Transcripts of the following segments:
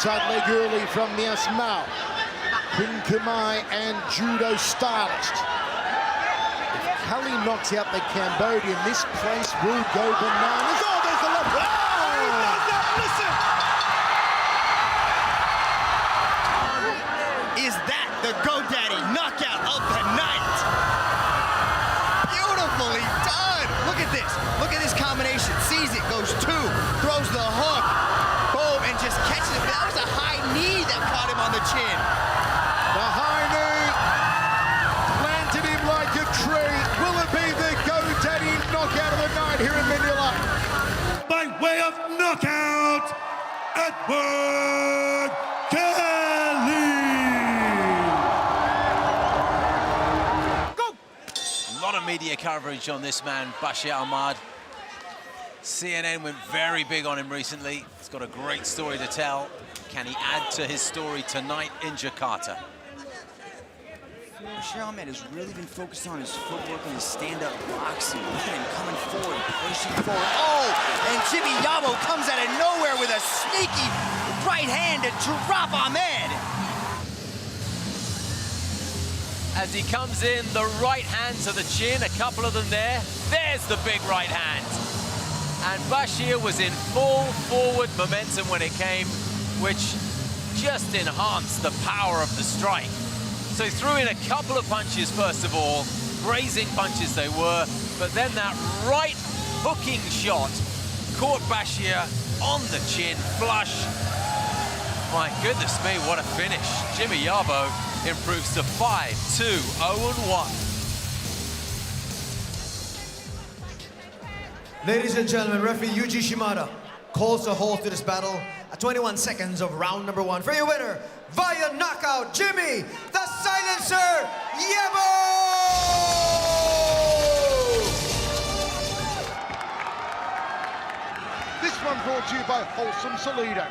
Outside leg early from Miasmau. Quinn Kumai and judo stylist. If Kelly knocks out the Cambodian, this place will go bananas. Oh, there's the left. Oh! Listen! Is that the GoDaddy knockout of the night? Beautifully done! Look at this. Look at this combination. Sees it, goes two, throws the hook, boom, and just catches it. That was a high knee that caught him on the chin. The high knee planted him like a tree. Will it be the GoDaddy knockout of the night here in Manila? By way of knockout, Edward Kelly. Go! A lot of media coverage on this man, Bashir Ahmad. CNN went very big on him recently. He's got a great story to tell. Can he add to his story tonight in Jakarta? Bashir Ahmad has really been focused on his footwork and his stand-up boxing. Look at him coming forward, pushing forward. Oh, and Jimmy Yabo comes out of nowhere with a sneaky right hand to drop Ahmed. As he comes in, the right hand to the chin, a couple of them there. There's the big right hand. And Bashir was in full forward momentum when it came, which just enhanced the power of the strike. So he threw in a couple of punches, first of all, grazing punches they were, but then that right hooking shot caught Bashir on the chin, flush. My goodness me, what a finish. Jimmy Yabo improves to 5-2, 0-1. Ladies and gentlemen, referee Yuji Shimada calls a halt to this battle at 21 seconds of round number 1. For your winner, via knockout, Jimmy the Silencer Yabo! This one brought to you by Wholesome Salido.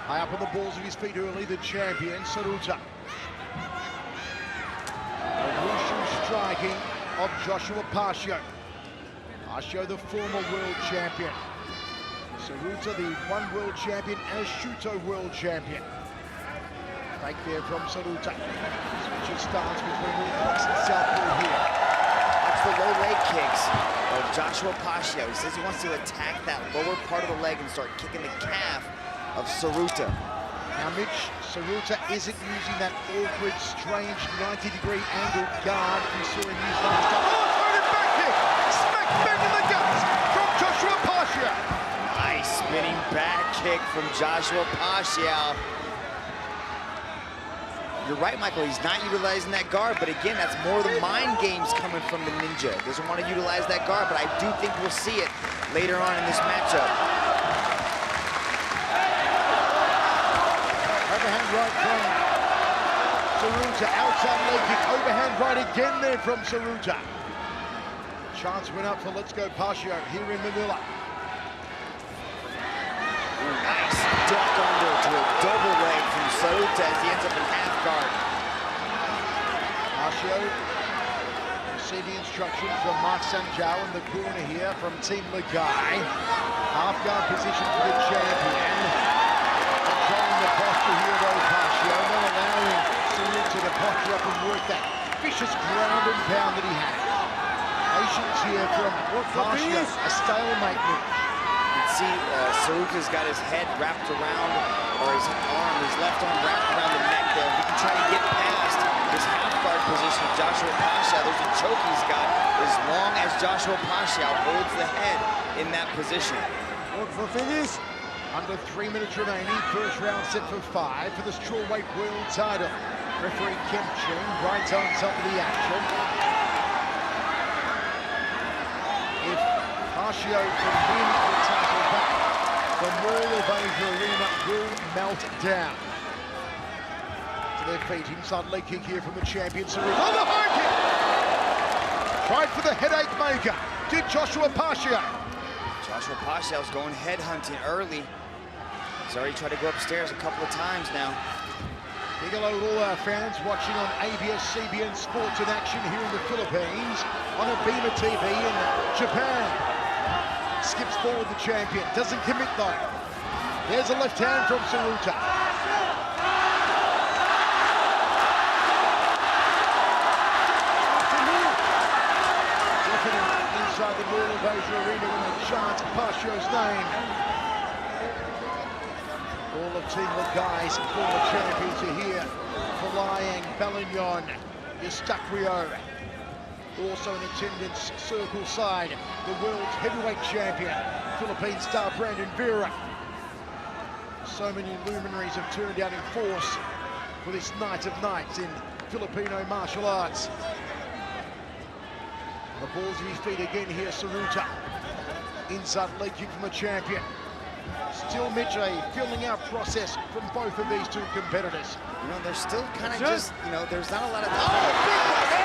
High up on the balls of his feet early, the champion, Saruta. A wushu striking of Joshua Pasio. Pasio, the former world champion. Saruta, the one world champion and Shuto world champion. Break there from Saruta. Switches stance between orthodox and southpaw here. That's the low leg kicks of Joshua Pasio. He says he wants to attack that lower part of the leg and start kicking the calf of Saruta. Now, Mitch, Saruta isn't using that awkward, strange 90-degree angle guard we saw him use last time. Oh, thrown it back kick! Smack bang in the guts from Joshua Pasio. Nice spinning back kick from Joshua Pasio. You're right, Michael, he's not utilizing that guard, but again, that's more the mind games coming from the ninja. Doesn't want to utilize that guard, but I do think we'll see it later on in this matchup. Overhand right from Saruta, outside leg kick, overhand right again there from Saruta. Chance went up for Let's Go Pasio here in Manila. Nice duck under to a double leg from Saruta as he ends up in half guard. Pasio receiving instruction from Mark Sanjao in the corner here from Team Lakay. Half guard position for the champion. Controlling the posture here though, Pasio, not allowing Saruta to posture up and work that vicious ground and pound that he had. Patience here from Pasio, a stalemate move. See, Saruta's got his head wrapped around, or his arm, his left arm wrapped around the neck there. We can try to get past this half guard position of Joshua Pasio. There's a choke he's got as long as Joshua Pasio holds the head in that position. Look for finish. Under 3 minutes remaining, first round set for 5 for the strawweight world title. Referee Kim Ching right on top of the action. If Pasio can win the title back, the wall of Asia Arena will melt down. To their feet, inside leg kick here from the champion, Saruta. Oh, the high kick! Tried for the headache maker. Did Joshua Pasio. Joshua Pasio's going head hunting early. He's already tried to go upstairs a couple of times now. Big hello to all our fans watching on ABS-CBN Sports in Action here in the Philippines, on Abima TV in Japan, skips forward the champion. Doesn't commit though. There's a left hand from Saruta. Definitely inside the Mall of Asia Arena when they chant Pashio's name. All of Team Lakay's former champions are here. Falayang, Balignon, Eustaquio. Also in attendance, circle side, the world's heavyweight champion, Philippine star Brandon Vera. So many luminaries have turned out in force for this night of nights in Filipino martial arts. The balls of his feet again here, Saruta. Inside leg kick from the champion. Still, Mitch, a filling out process from both of these two competitors. You know, they're still kind of just, you know, there's not a lot of... Oh, big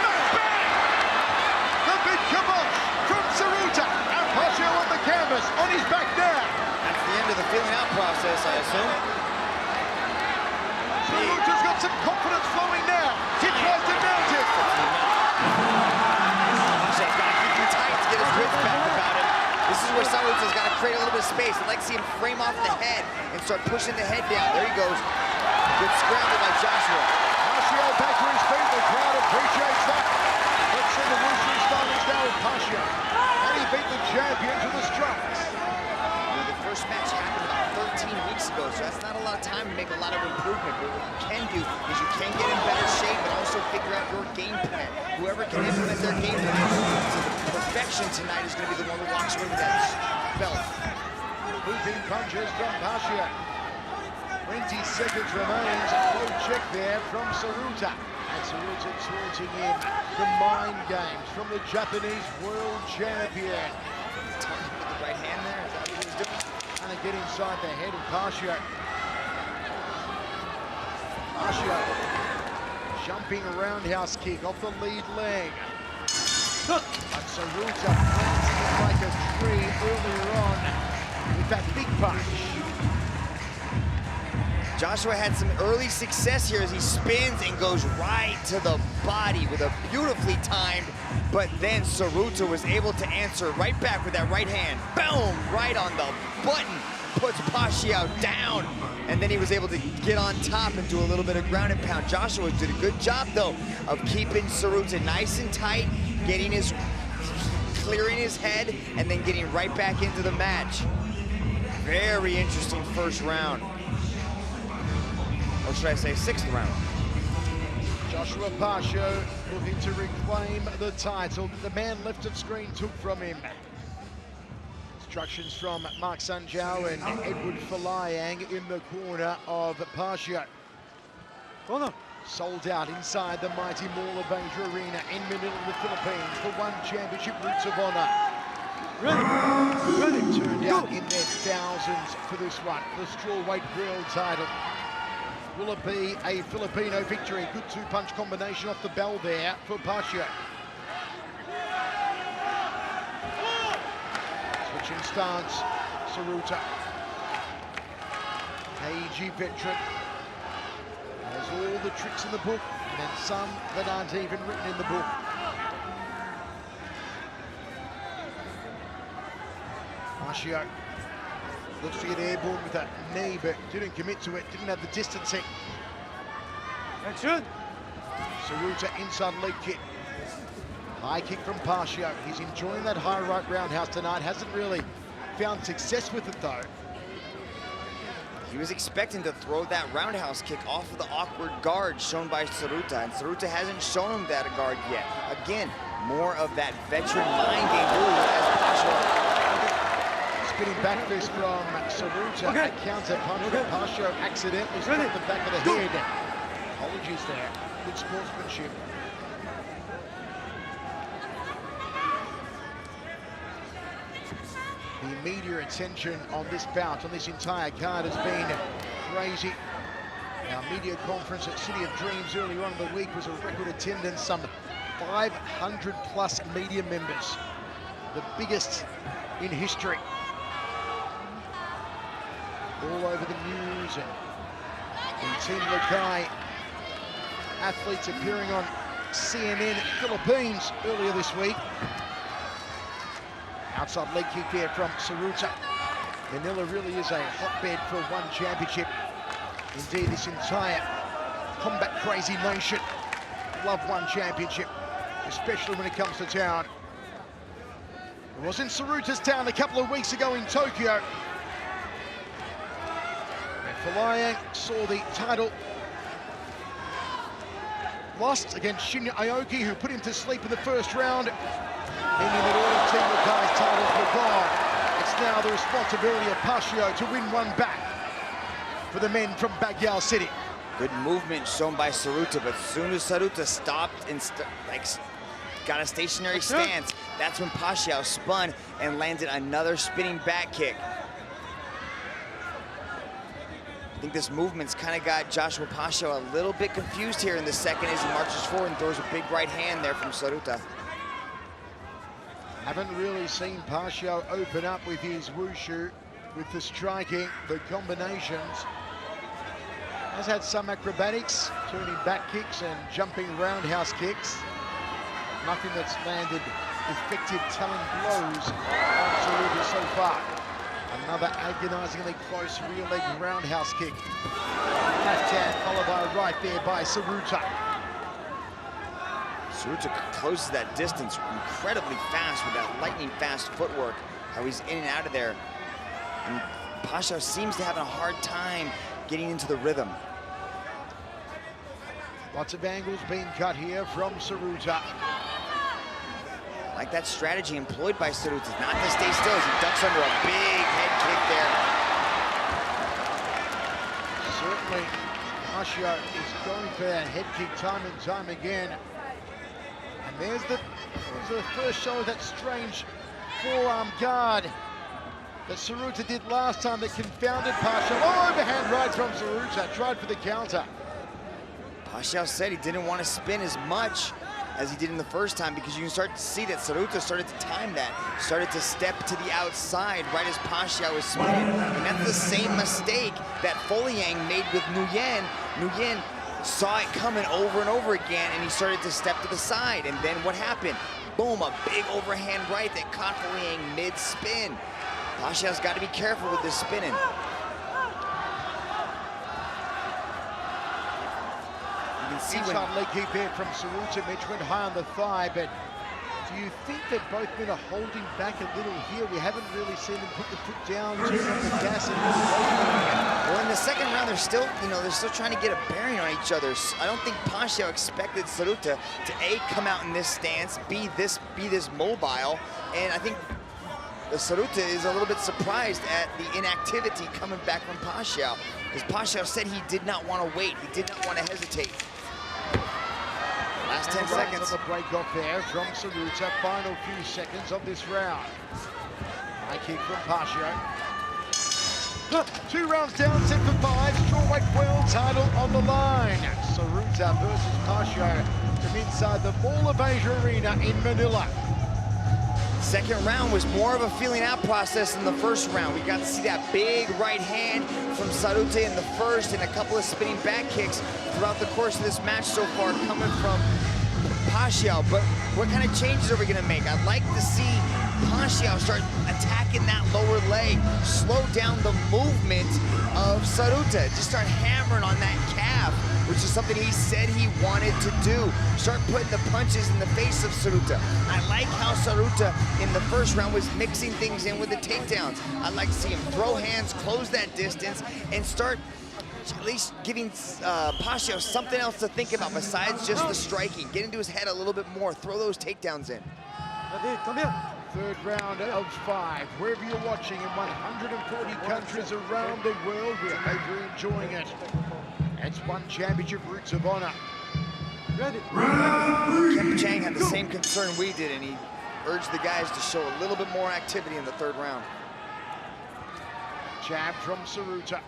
The big kibosh from Saruta. And Pashio on the canvas, on his back now. That's the end of the feeling out process, I assume. Saruta's got some confidence flowing now. He tries to mount it. Pashio's got to keep him tight to get his wits back about it. This is where Saruta's got to create a little bit of space. I'd like to see him frame off the head and start pushing the head down. There he goes. Good scramble by Joshua. Pashio back to his feet. The crowd appreciates that. Let's see the whooshing stylings now with Pashio. And he beat the champion to the strikes. The first match happened about 13 weeks ago, so that's not a lot of time to make a lot of improvement. But what you can do is you can get in better shape and also figure out your game plan. Whoever can implement their game plan to perfection tonight is going to be the one who walks away with that belt. Looping punches from Pashio. 20 seconds remains. Low check there from Saruta. And Saruta taunting him. The mind games from the Japanese world champion. Taunting with the right hand there. Is that what he was doing? Trying to get inside the head of Pashio. Pashio jumping roundhouse kick off the lead leg. And Saruta planting it like a tree earlier on with that big punch. Joshua had some early success here as he spins and goes right to the body with a beautifully timed, but then Saruta was able to answer right back with that right hand. Boom! Right on the button. Puts Pashio down. And then he was able to get on top and do a little bit of ground and pound. Joshua did a good job, though, of keeping Saruta nice and tight, clearing his head, and then getting right back into the match. Very interesting first round. Or should I say sixth round? Joshua Pashio looking to reclaim the title that the man left of screen took from him. Instructions from Mark Sanjao and Edward Falayang in the corner of Pashio. Sold out inside the mighty Mall of Asia Arena in Manila, the Philippines, for one championship Roots of Honor. Ready. Turned out in their thousands for this one, the strawweight world title. Will it be a Filipino victory? Good two-punch combination off the bell there for Pashio. Switching stance, Saruta. Cagey veteran. Has all the tricks in the book, and then some that aren't even written in the book. Pashio looks to get airborne with that knee, but didn't commit to it, didn't have the distancing. Action! Saruta inside leg kick. High kick from Pashio. He's enjoying that high right roundhouse tonight. Hasn't really found success with it, though. He was expecting to throw that roundhouse kick off of the awkward guard shown by Saruta, and Saruta hasn't shown him that guard yet. Again, more of that veteran mind game move as Pashio. Spinning back fist from Saruta. Okay. A counter punch from Pashio accidentally struck the back of the head. Apologies there. Good sportsmanship. The media attention on this bout, on this entire card, has been crazy. Our media conference at City of Dreams earlier on in the week was a record attendance, some 500 plus media members, the biggest in history. All over the news, and Team Lakay athletes appearing on CNN Philippines earlier this week. Our Outside leg kick there from Saruta. Manila really is a hotbed for one championship. Indeed, this entire combat crazy nation love one championship, especially when it comes to town. It was in Saruta's town a couple of weeks ago in Tokyo. And Falaye saw the title lost against Shinya Aoki, who put him to sleep in the first round, meaning that all of Team Lakay's titles were gone. It's now the responsibility of Pashio to win one back for the men from Baguio City. Good movement shown by Saruta, but as soon as Saruta stopped and got a stationary stance, that's when Pashio spun and landed another spinning back kick. I think this movement's kind of got Joshua Pashio a little bit confused here in the second as he marches forward and throws a big right hand there from Saruta. Haven't really seen Pashio open up with his wushu, with the striking, the combinations. Has had some acrobatics, turning back kicks and jumping roundhouse kicks. Nothing that's landed effective telling blows on Saruta so far. Another agonizingly close rear leg roundhouse kick. Left hand followed by a right there by Saruta. Saruta closes that distance incredibly fast with that lightning fast footwork, how he's in and out of there. And Pashio seems to have a hard time getting into the rhythm. Lots of angles being cut here from Saruta. Like that strategy employed by Saruta, not to stay still as he ducks under a big head kick there. Certainly, Pashio is going for that head kick time and time again. And there's the first show of that strange forearm guard that Saruta did last time that confounded Pashio. Oh, overhand right from Saruta, tried for the counter. Pashio said he didn't want to spin as much as he did in the first time because you can start to see that Saruta started to time that, started to step to the outside right as Pashio was spinning. And that's the same mistake that Foliang made with Nguyen. Nguyen saw it coming over and over again and he started to step to the side. And then what happened? Boom, a big overhand right that caught Foliang mid-spin. Pashio's got to be careful with this spinning. You can see inside leg kick there from Saruta. Mitch went high on the thigh, but do you think that both men are holding back a little here? We haven't really seen them put the foot down, turn on the gas, and well, in the second round, they're still trying to get a bearing on each other. I don't think Pashio expected Saruta to A, come out in this stance, B, be this mobile, and I think Saruta is a little bit surprised at the inactivity coming back from Pashio, because Pashio said he did not want to wait, he did not want to hesitate. Last 10 seconds. On the break off there from Saruta. Final few seconds of this round. High kick from Pashio. 2 rounds down, set for 5. Strawweight world title on the line. Saruta versus Pashio from inside the Mall of Asia Arena in Manila. Second round was more of a feeling out process than the first round. We got to see that big right hand from Saruta in the first and a couple of spinning back kicks throughout the course of this match so far coming from Pashio. But what kind of changes are we going to make? I'd like to see Pashio start attacking that lower leg, slow down the movement of Saruta, just start hammering on that calf, which is something he said he wanted to do. Start putting the punches in the face of Saruta. I like how Saruta in the first round was mixing things in with the takedowns. I'd like to see him throw hands, close that distance, and start at least giving Pashio something else to think about besides just the striking. Get into his head a little bit more, throw those takedowns in. Come here. Third round of 5. Wherever you're watching in 140 countries around the world, we hope you're enjoying it. It's one championship Roots of Honor. Ready. Kemp Chang had the same concern we did, and he urged the guys to show a little bit more activity in the third round. Jab from Saruta.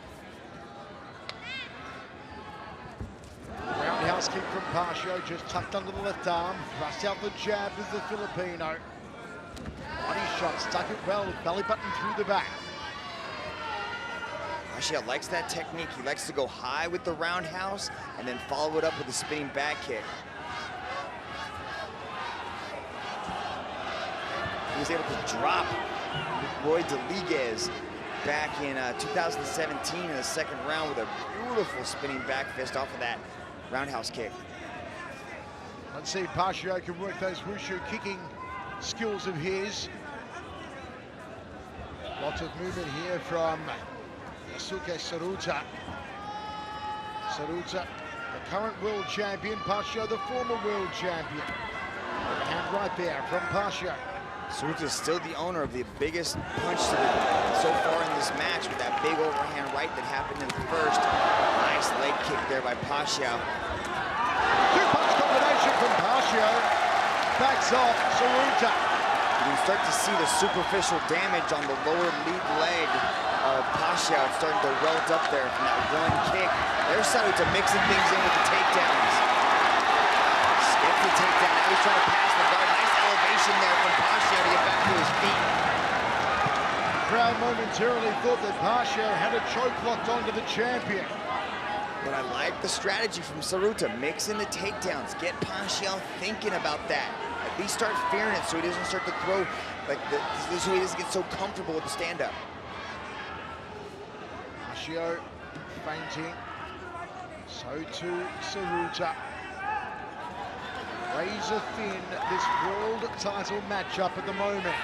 Roundhouse kick from Pashio, just tucked under the left arm. Thrust out the jab is the Filipino. Body shot, stuck it well, belly button through the back. Pashio likes that technique. He likes to go high with the roundhouse and then follow it up with a spinning back kick. he was able to drop Roy Deliguez back in 2017 in the second round with a beautiful spinning back fist off of that roundhouse kick. Let's see if Pacio can work those wushu kicking skills of his. Lots of movement here from Yasuke Saruta. Saruta, the current world champion. Pacio, the former world champion. Overhand right there from Pacio. Saruta is still the owner of the biggest punch so far in this match with that big overhand right that happened in the first. Nice leg kick there by Pacio. Two-punch combination from Pacio. Backs off Saruta. You can start to see the superficial damage on the lower lead leg of Pacio. It's starting to welt up there from that one kick. There's Saruta mixing things in with the takedowns. Skips the takedown. Now he's trying to pass the guard. Nice elevation there from Pacio to get back to his feet. The crowd momentarily thought that Pacio had a choke locked onto the champion. But I like the strategy from Saruta, mixing the takedowns, get Pacio thinking about that. At least start fearing it so he doesn't start to throw, so he doesn't get so comfortable with the stand-up. Pacio fainting, so too Saruta. Razor thin, this world title matchup at the moment.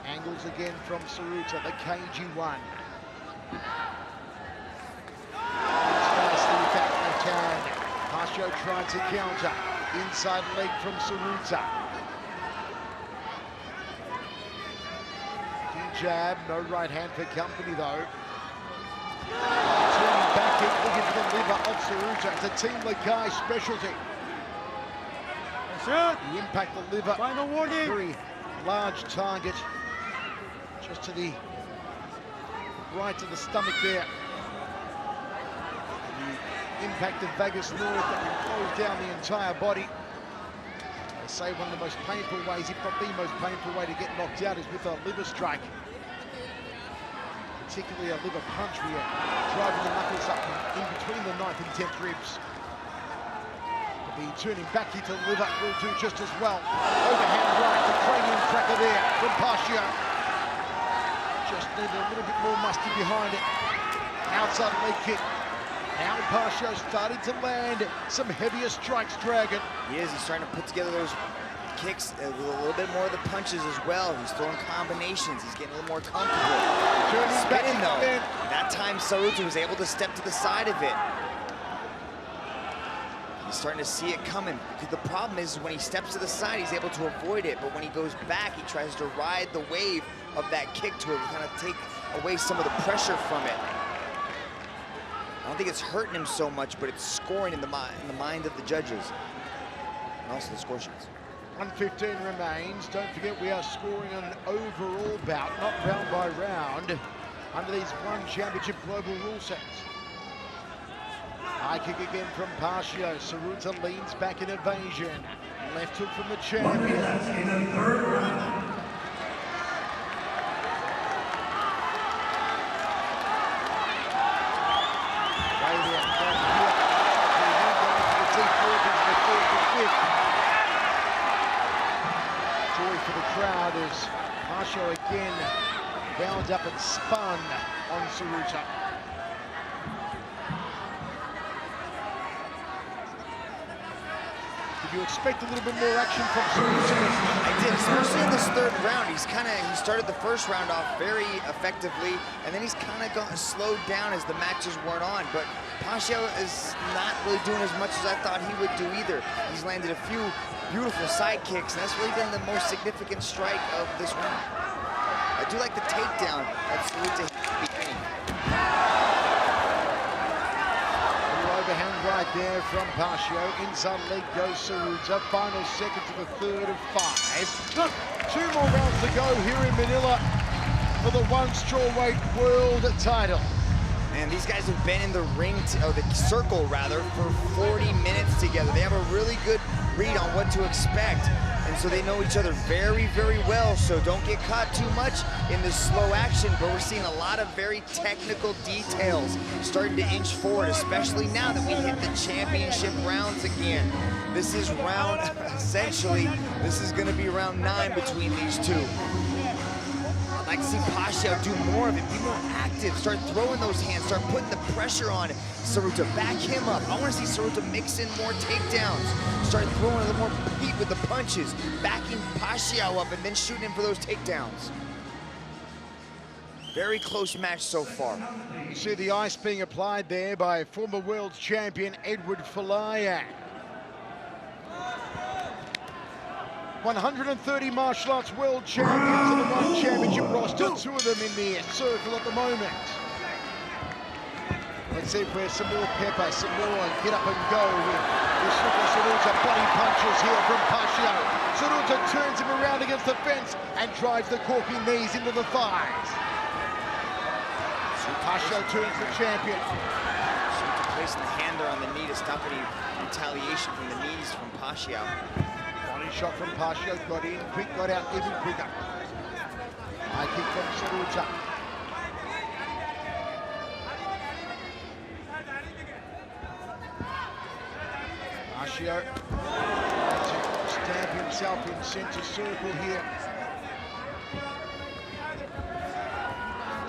Angles again from Saruta, the cagey one. Pacio tried to counter. Inside leg from Saruta. Key jab, no right hand for company though. Turning back in, looking for the liver of Saruta. It's a Team Lakay specialty. The impact the liver. Final warning. Very large target. Just to the right of the stomach there. Impact of vagus nerve that can close down the entire body. They say one of the most painful ways, if not the most painful way to get knocked out is with a liver strike. Particularly a liver punch where you're driving the knuckles up in between the 9th and 10th ribs. To be turning back into the liver will do just as well. Overhand right, the cranium cracker there from Pacio. Just needed a little bit more musty behind it. Outside leg kick. Now Pacio starting to land some heavier strikes, Dragon. He is, he's starting to put together those kicks with a little bit more of the punches as well. He's throwing combinations, he's getting a little more comfortable. Spinning though, that time Saruta was able to step to the side of it. He's starting to see it coming. Because the problem is when he steps to the side, he's able to avoid it. But when he goes back, he tries to ride the wave of that kick to kind of take away some of the pressure from it. I don't think it's hurting him so much, but it's scoring in the mind of the judges. And also the score sheets. 1:15 remains. Don't forget we are scoring on an overall bout, not round by round, under these one championship global rule sets. High kick again from Pacio. Saruta leans back in evasion. Left hook from the champion. In the third round. For the crowd as Pacio again bound up and spun on Saruta. Did you expect a little bit more action from Saruta? I did, especially in this third round. He started the first round off very effectively, and then he's kind of gotten slowed down as the matches went on. But Pacio is not really doing as much as I thought he would do either. He's landed a few beautiful side kicks, and that's really been the most significant strike of this round. I do like the takedown that Saruta hit at the beginning. Overhand right there from Pacio. Inside leg goes Saruta. Final seconds of the third of 5. 2 more rounds to go here in Manila for the one strawweight world title. Man, And these guys have been in the ring, or the circle rather, for 40 minutes together. They have a really good read on what to expect. And so they know each other very, very well. So don't get caught too much in this slow action, but we're seeing a lot of very technical details starting to inch forward, especially now that we hit the championship rounds again. This is round, essentially, this is gonna be round 9 between these two. I'd like to see Pacquiao do more of it, be more active, start throwing those hands, start putting the pressure on Tsuruta, back him up. I want to see Tsuruta mix in more takedowns, start throwing a little more heat with the punches, backing Pacquiao up and then shooting him for those takedowns. Very close match so far. You see the ice being applied there by former world champion Edward Falayak. 130 martial arts world champions on the One Championship roster, 2 of them in the circle at the moment. Let's see if we're some more pepper, some more get up and go with Tsuruta. Body punches here from Pacquiao. Tsuruta turns him around against the fence and drives the corking knees into the thighs. Pacquiao turns the champion. Tsuruta placing the hand there on the knee to stop any retaliation from the knees from Pacquiao. Body shot from Pacquiao, got in quick, got out even quicker. High kick from Tsuruta. Pacquiao to stamp himself in center circle here.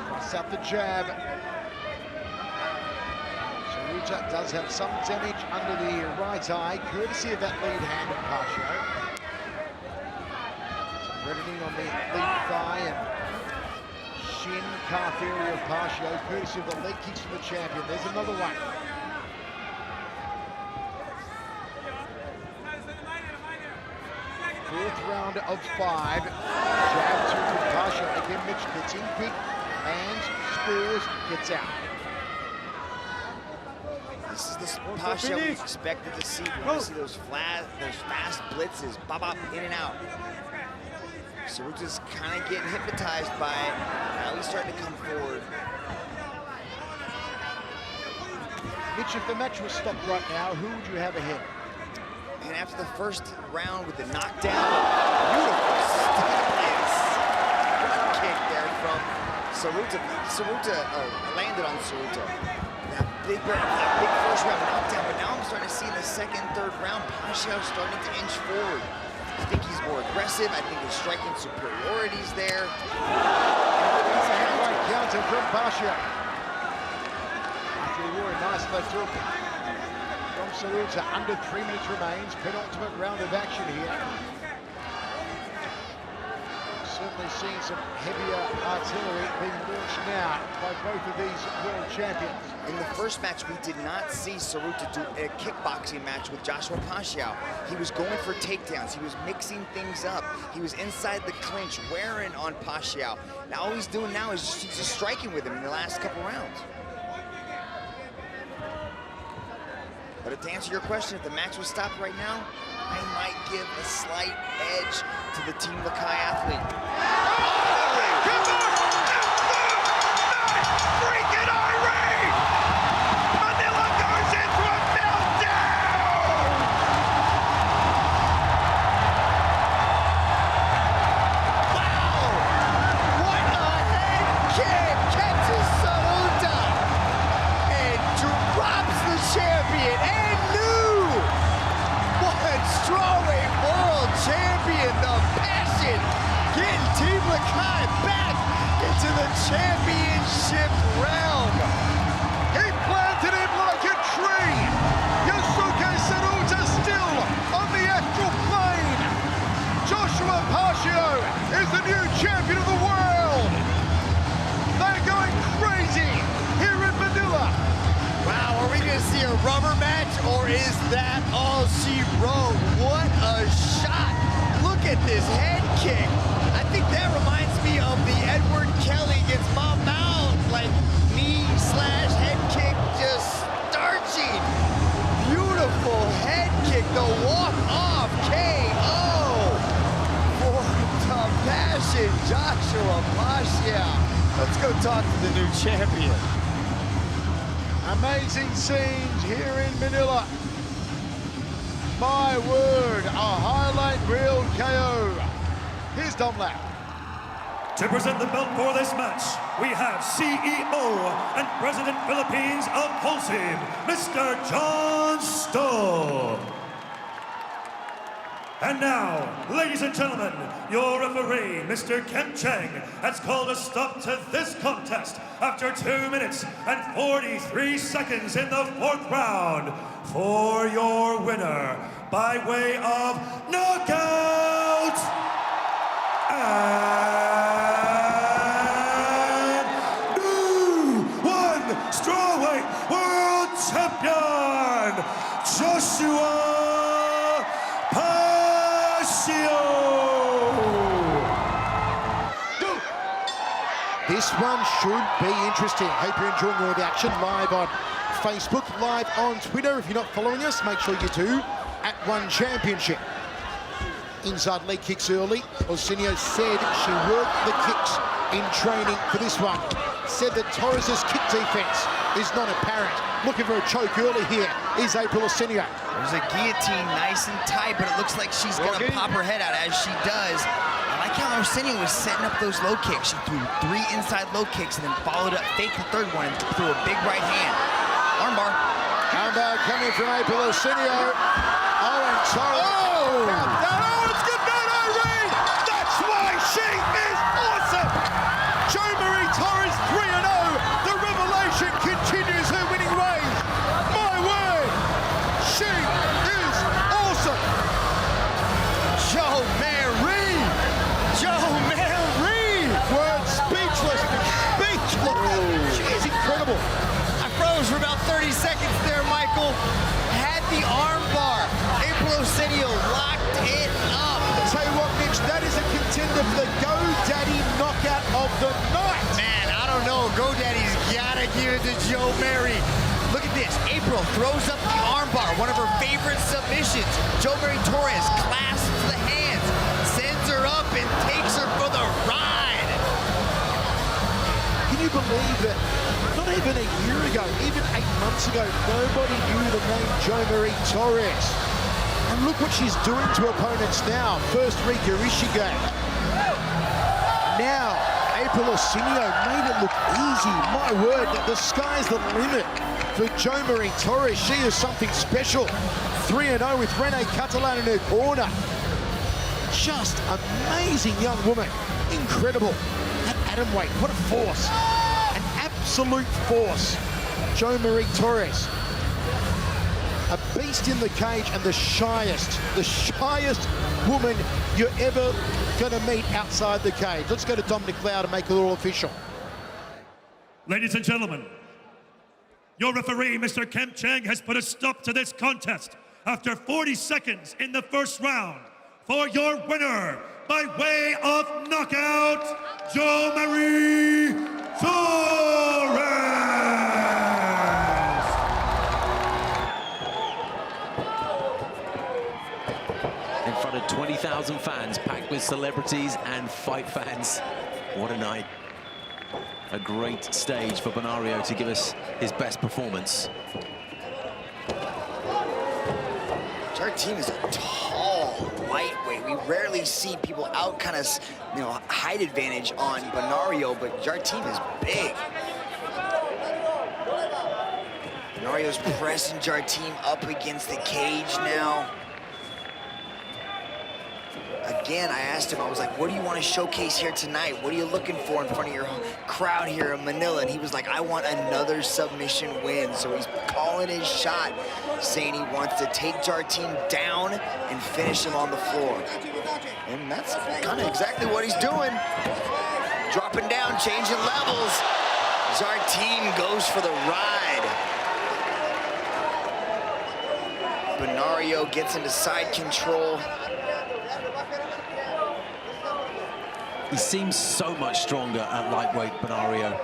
Cross out the jab. Tsuruta does have some damage under the right eye, courtesy of that lead hand of Pacquiao. Some reddening on the lead thigh and shin, calf area of Pacquiao, courtesy of the leg kicks from the champion. There's another one. Fourth round of 5. Jab to Pacquiao. Again, Mitch gets in quick, lands, scores, gets out. This is the Pacquiao we expected to see. We want to see those fast blitzes, bop, in and out. Tsuruta's kind of getting hypnotized by it. Now he's starting to come forward. Mitch, if the match was stopped right now, who would you have ahead? And after the first round with the knockdown, beautiful stance kick there from Tsuruta. Tsuruta landed on Tsuruta. That big first round knockdown, but now I'm starting to see in the second, third round, Pacquiao starting to inch forward. I think he's more aggressive. I think his striking superiority's there. Counter from Pacquiao. After a war, nice left hook from Tsuruta. Under 3 minutes remains. Penultimate round of action here. Certainly seeing some heavier artillery being launched now by both of these world champions. In the first match, we did not see Tsuruta do a kickboxing match with Joshua Pacquiao. He was going for takedowns. He was mixing things up. He was inside the clinch, wearing on Pacquiao. Now all he's doing now is just striking with him in the last couple rounds. But to answer your question, if the match was stopped right now, I might give a slight edge to the Team Lakay athlete. Freaking irate! Manila goes into a meltdown! Wow! What a head kick! Catches Tsuruta and drops the champion and new one strawweight world champion, the Passion, getting Team Lakay back into the championship round. He planted him like a tree. Yosuke Tsuruta still on the astral plane. Joshua Pacquiao is the new champion of the world. They're going crazy here in Manila. Wow, are we gonna see a rubber match, or is that all she wrote? What a shot! Look at this head kick. I think that reminds me of the Edward Kelly against Bob Mount, like knee/head kick just starching. Beautiful head kick, the walk-off KO for the Passion, Joshua Pacquiao. Let's go talk to the new champion. Amazing scenes here in Manila. My word, a highlight reel KO. Here's Team Lakay. To present the belt for this match, we have CEO and President Philippines of Holcim, Mr. John Stoll. And now, ladies and gentlemen, your referee, Mr. Kemp Chang, has called a stop to this contest after 2 minutes and 43 seconds in the 4th round for your winner by way of knockout and new strawweight world champion, Joshua. This one should be interesting. Hope you're enjoying all the action live on Facebook, live on Twitter. If you're not following us, make sure you do. At One Championship. Inside leg kicks early. Osinio said she worked the kicks in training for this one. Said that Torres's kick defense is not apparent. Looking for a choke early here is April Osinio. There's a guillotine nice and tight, but it looks like she's gonna pop her head out as she does. I like how Osinio was setting up those low kicks. She threw 3 inside low kicks and then followed up, faked the 3rd one and threw a big right hand. Armbar. Armbar coming from April Osinio. Oh, and Torres. Oh! Oh, it's good night, Irene! That's why she is awesome! Jo Marie Torres 3-0. The revelation continues her winning ways. My word! She is awesome! Jo Marie! Jo Marie! Words speechless. Speechless. She is incredible. I froze for about 30 seconds there, Michael. Had the arm bar. April Osinio locked it up. I'll tell you what, Mitch, that is a contender for the GoDaddy knockout of the night. Man, I don't know. GoDaddy's gotta give it to Jo Marie. Look at this. April throws up the arm bar, one of her favorite submissions. Jo Marie Torres clasps the hands, sends her up, and takes her for the ride. Can you believe that not even a year ago, even 8 months ago, nobody knew the name Jo Marie Torres? And look what she's doing to opponents now. First Rika Ishigami. Now, April Osinio made it look easy. My word, the sky's the limit for Jo Marie Torres. She is something special. 3-0 with Renee Catalan in her corner. Just amazing young woman. Incredible. At atomweight, what a force. An absolute force. Jo Marie Torres. A beast in the cage and the shyest woman you're ever gonna meet outside the cage. Let's go to Dominic Lau to make it all official. Ladies and gentlemen, your referee, Mr. Kemp Chang, has put a stop to this contest after 40 seconds in the 1st round for your winner by way of knockout, Jo Marie Torres. In front of 20,000 fans, packed with celebrities and fight fans. What a night. A great stage for Benario to give us his best performance. Our team is a tall lightweight. We rarely see people out kind of, height advantage on Benario, but our team is big. Benario's pressing our team up against the cage now. Again, I asked him, I was like, what do you want to showcase here tonight? What are you looking for in front of your crowd here in Manila? And he was like, I want another submission win. So he's calling his shot, saying he wants to take Jarteam down and finish him on the floor. And that's kind of exactly what he's doing. Dropping down, changing levels. Jarteam goes for the ride. Benario gets into side control. He seems so much stronger at lightweight, Benario.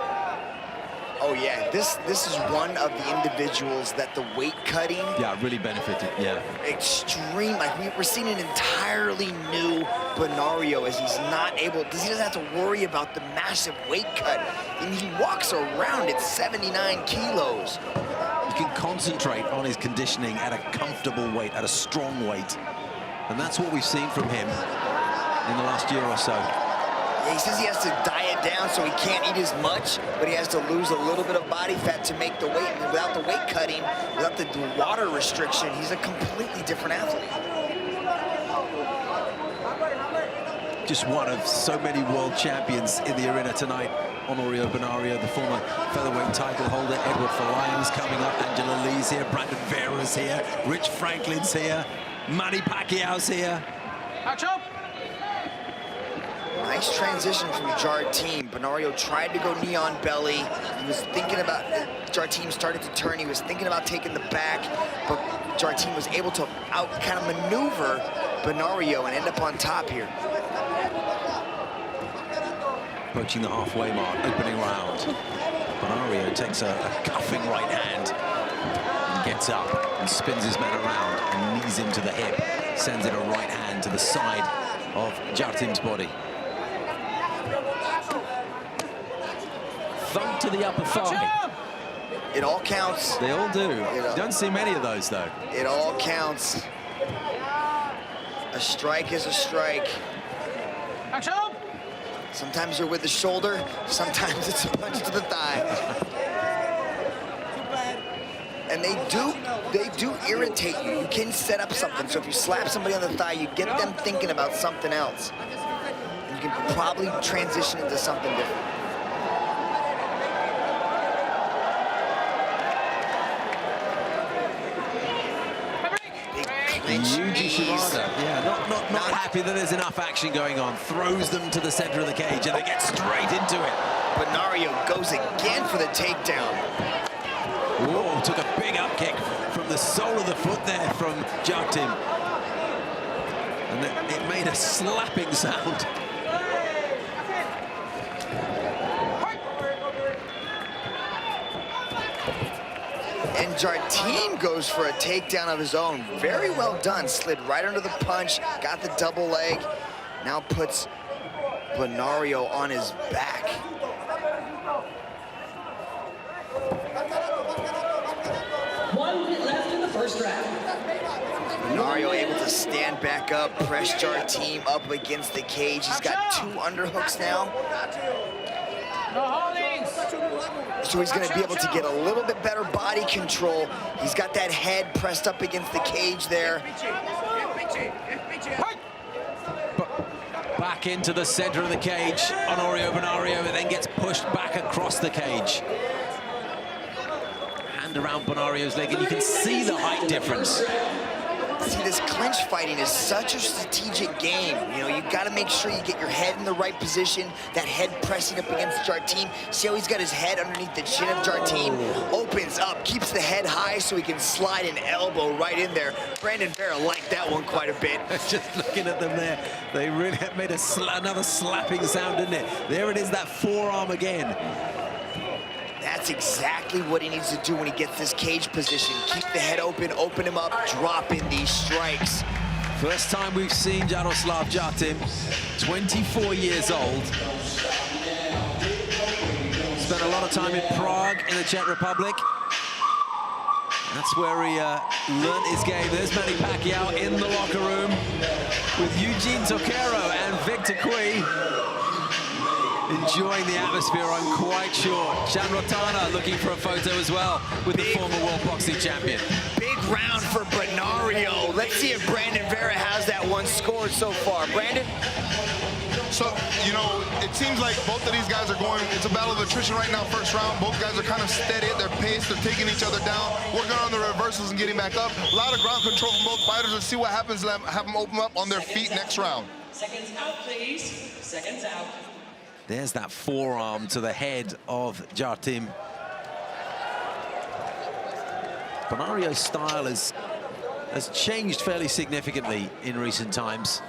Oh yeah, this is one of the individuals that the weight cutting, yeah, really benefited. Yeah, extreme. Like we're seeing an entirely new Benario as he's not able, because he doesn't have to worry about the massive weight cut, and he walks around at 79 kilos. can concentrate on his conditioning at a comfortable weight, at a strong weight. And that's what we've seen from him in the last year or so. Yeah, he says he has to diet down so he can't eat as much, but he has to lose a little bit of body fat to make the weight. And without the weight cutting, without the water restriction, he's a completely different athlete. Just one of so many world champions in the arena tonight. Honorio Benario, the former featherweight title holder. Edward Falayan's coming up. Angela Lee's here. Brandon Vera's here. Rich Franklin's here. Manny Pacquiao's here. Nice transition from Jarteam. Benario tried to go knee on belly. He was thinking about, Jarteam started to turn. He was thinking about taking the back, but Jarteam was able to kind of maneuver Benario and end up on top here. Approaching the halfway mark, opening round. Benario takes a cuffing right hand, and gets up and spins his man around and knees him to the hip. Sends it a right hand to the side of Jarteam's body. Thump to the upper thigh. It all counts. They all do. You don't see many of those, though. It all counts. A strike is a strike. Action! Sometimes you're with the shoulder, sometimes it's a punch to the thigh. And they do irritate you. You can set up something. So if you slap somebody on the thigh, you get them thinking about something else. And you can probably transition into something different. Yuji Shimada, yeah, not happy that there's enough action going on. Throws them to the center of the cage and they get straight into it. Benario goes again for the takedown. Whoa, took a big up kick from the sole of the foot there from Jarteam. And it made a slapping sound. And Jarteam goes for a takedown of his own. Very well done. Slid right under the punch, got the double leg. Now puts Benario on his back. Left in the first round. Benario able to stand back up, press Jarteam up against the cage. He's got 2 underhooks now. So he's going to be able to get a little bit better body control. He's got that head pressed up against the cage there. Back into the center of the cage. Honorio Benario then gets pushed back across the cage. Hand around Benario's leg, and you can see the height difference. See, this clinch fighting is such a strategic game. You know, you got to make sure you get your head in the right position, that head pressing up against Jarteam. See how he's got his head underneath the chin of Jarteam? Opens up, keeps the head high so he can slide an elbow right in there. Brandon Vera liked that one quite a bit. Just looking at them there, they really have made another slapping sound, didn't it? There it is, that forearm again. That's exactly what he needs to do when he gets this cage position. Keep the head open him up, drop in these strikes. First time we've seen Jaroslav Jarteam, 24 years old. Spent a lot of time in Prague in the Czech Republic. That's where he learned his game. There's Manny Pacquiao in the locker room with Eugene Toquero and Victor Cui. Enjoying the atmosphere, I'm quite sure. Chan Rotana looking for a photo as well with the former world boxing champion. Big round for Benario. Let's see if Brandon Vera has that one scored so far. Brandon? So, you know, it seems like both of these guys are going, it's a battle of attrition right now, first round. Both guys are kind of steady at their pace. They're taking each other down, working on the reversals and getting back up. A lot of ground control from both fighters. Let's see what happens. Have them open up on their feet next round. Seconds out, please. Seconds out. There's that forearm to the head of Jarteam. Benario's style has changed fairly significantly in recent times.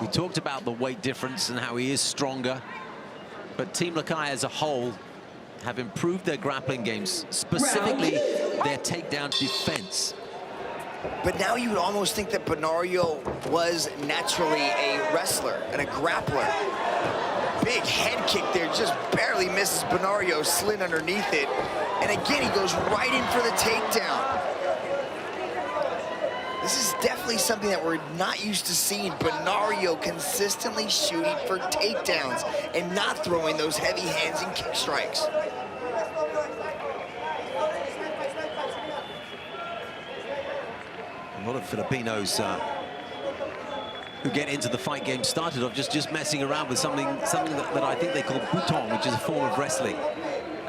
We talked about the weight difference and how he is stronger, but Team Lakay as a whole have improved their grappling games, specifically their takedown defense. But now you would almost think that Benario was naturally a wrestler and a grappler. Big head kick there, just barely misses Benario, slid underneath it. And again, he goes right in for the takedown. This is definitely something that we're not used to seeing. Benario consistently shooting for takedowns and not throwing those heavy hands and kick strikes. A lot of Filipinos who get into the fight game started off just messing around with something that I think they call butong, which is a form of wrestling.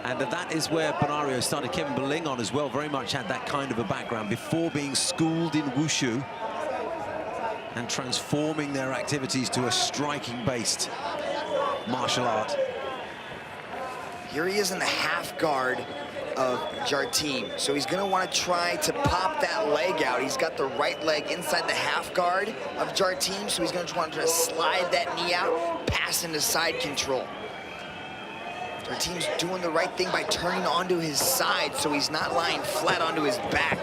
And that is where Benario started. Kevin Belingon as well very much had that kind of a background before being schooled in wushu and transforming their activities to a striking-based martial art. Here he is in the half guard of Jarteam. So he's gonna wanna try to pop that leg out. He's got the right leg inside the half guard of Jarteam, so he's gonna try to slide that knee out, pass into side control. Jarteam's doing the right thing by turning onto his side, so he's not lying flat onto his back.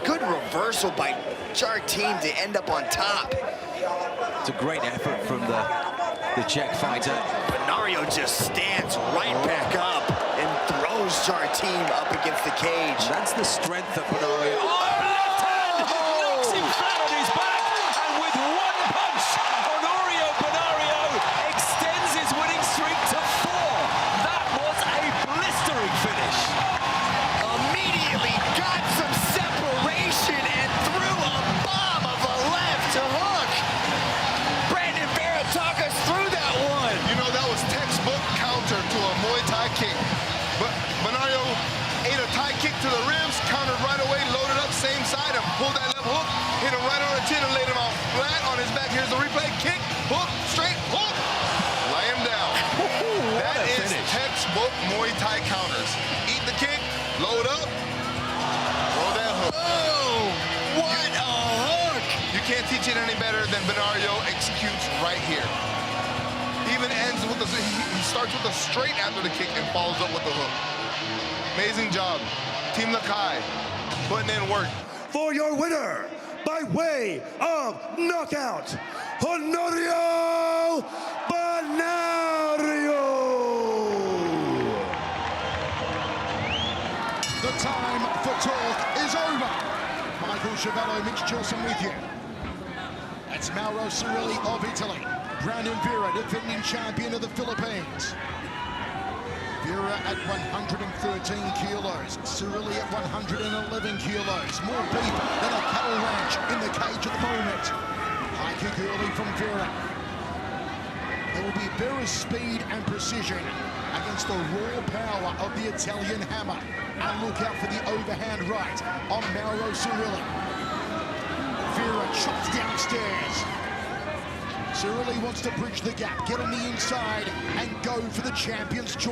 Good reversal by Jarteam to end up on top. It's a great effort from the Czech fighter. Benario just stands right back up and throws Jarteam up against the cage. That's the strength of Benario. Oh, left hand! Knocks him flat on his back, and with one punch, Honorio Benario extends his winning streak to 4. That was a blistering finish. Immediately got some separation and threw a bomb of a left hook. Brandon Vera, talk us through that one. You know, that was textbook counter to a Muay Thai kick. But Benario ate a Thai kick to the ribs, countered right away, loaded up, same side, and pulled that left hook, hit him right on the chin and laid him out flat on his back. Here's the replay. Kick, hook, straight, hook. Lay him down. That is textbook Muay Thai counters. Eat the kick, load up, throw that hook. Oh, what a hook! You can't teach it any better than Benario executes right here. He even ends with he starts with a straight after the kick and follows up with the hook. Amazing job. Team Lakay putting in work. For your winner, by way of knockout, Honorio Benario. The time for talk is over. Michael Chiavello, Mitch Chilson with you. That's Mauro Cirilli of Italy. Brandon Vera, defending champion of the Philippines. Vera at 113 kilos. Cirilli at 111 kilos. More beef than a cattle ranch in the cage at the moment. High kick early from Vera. There will be Vera's speed and precision against the raw power of the Italian hammer. And look out for the overhand right on Mauro Cirilli. Vera chops downstairs. Cirilli wants to bridge the gap, get on the inside, and go for the champion's jaw.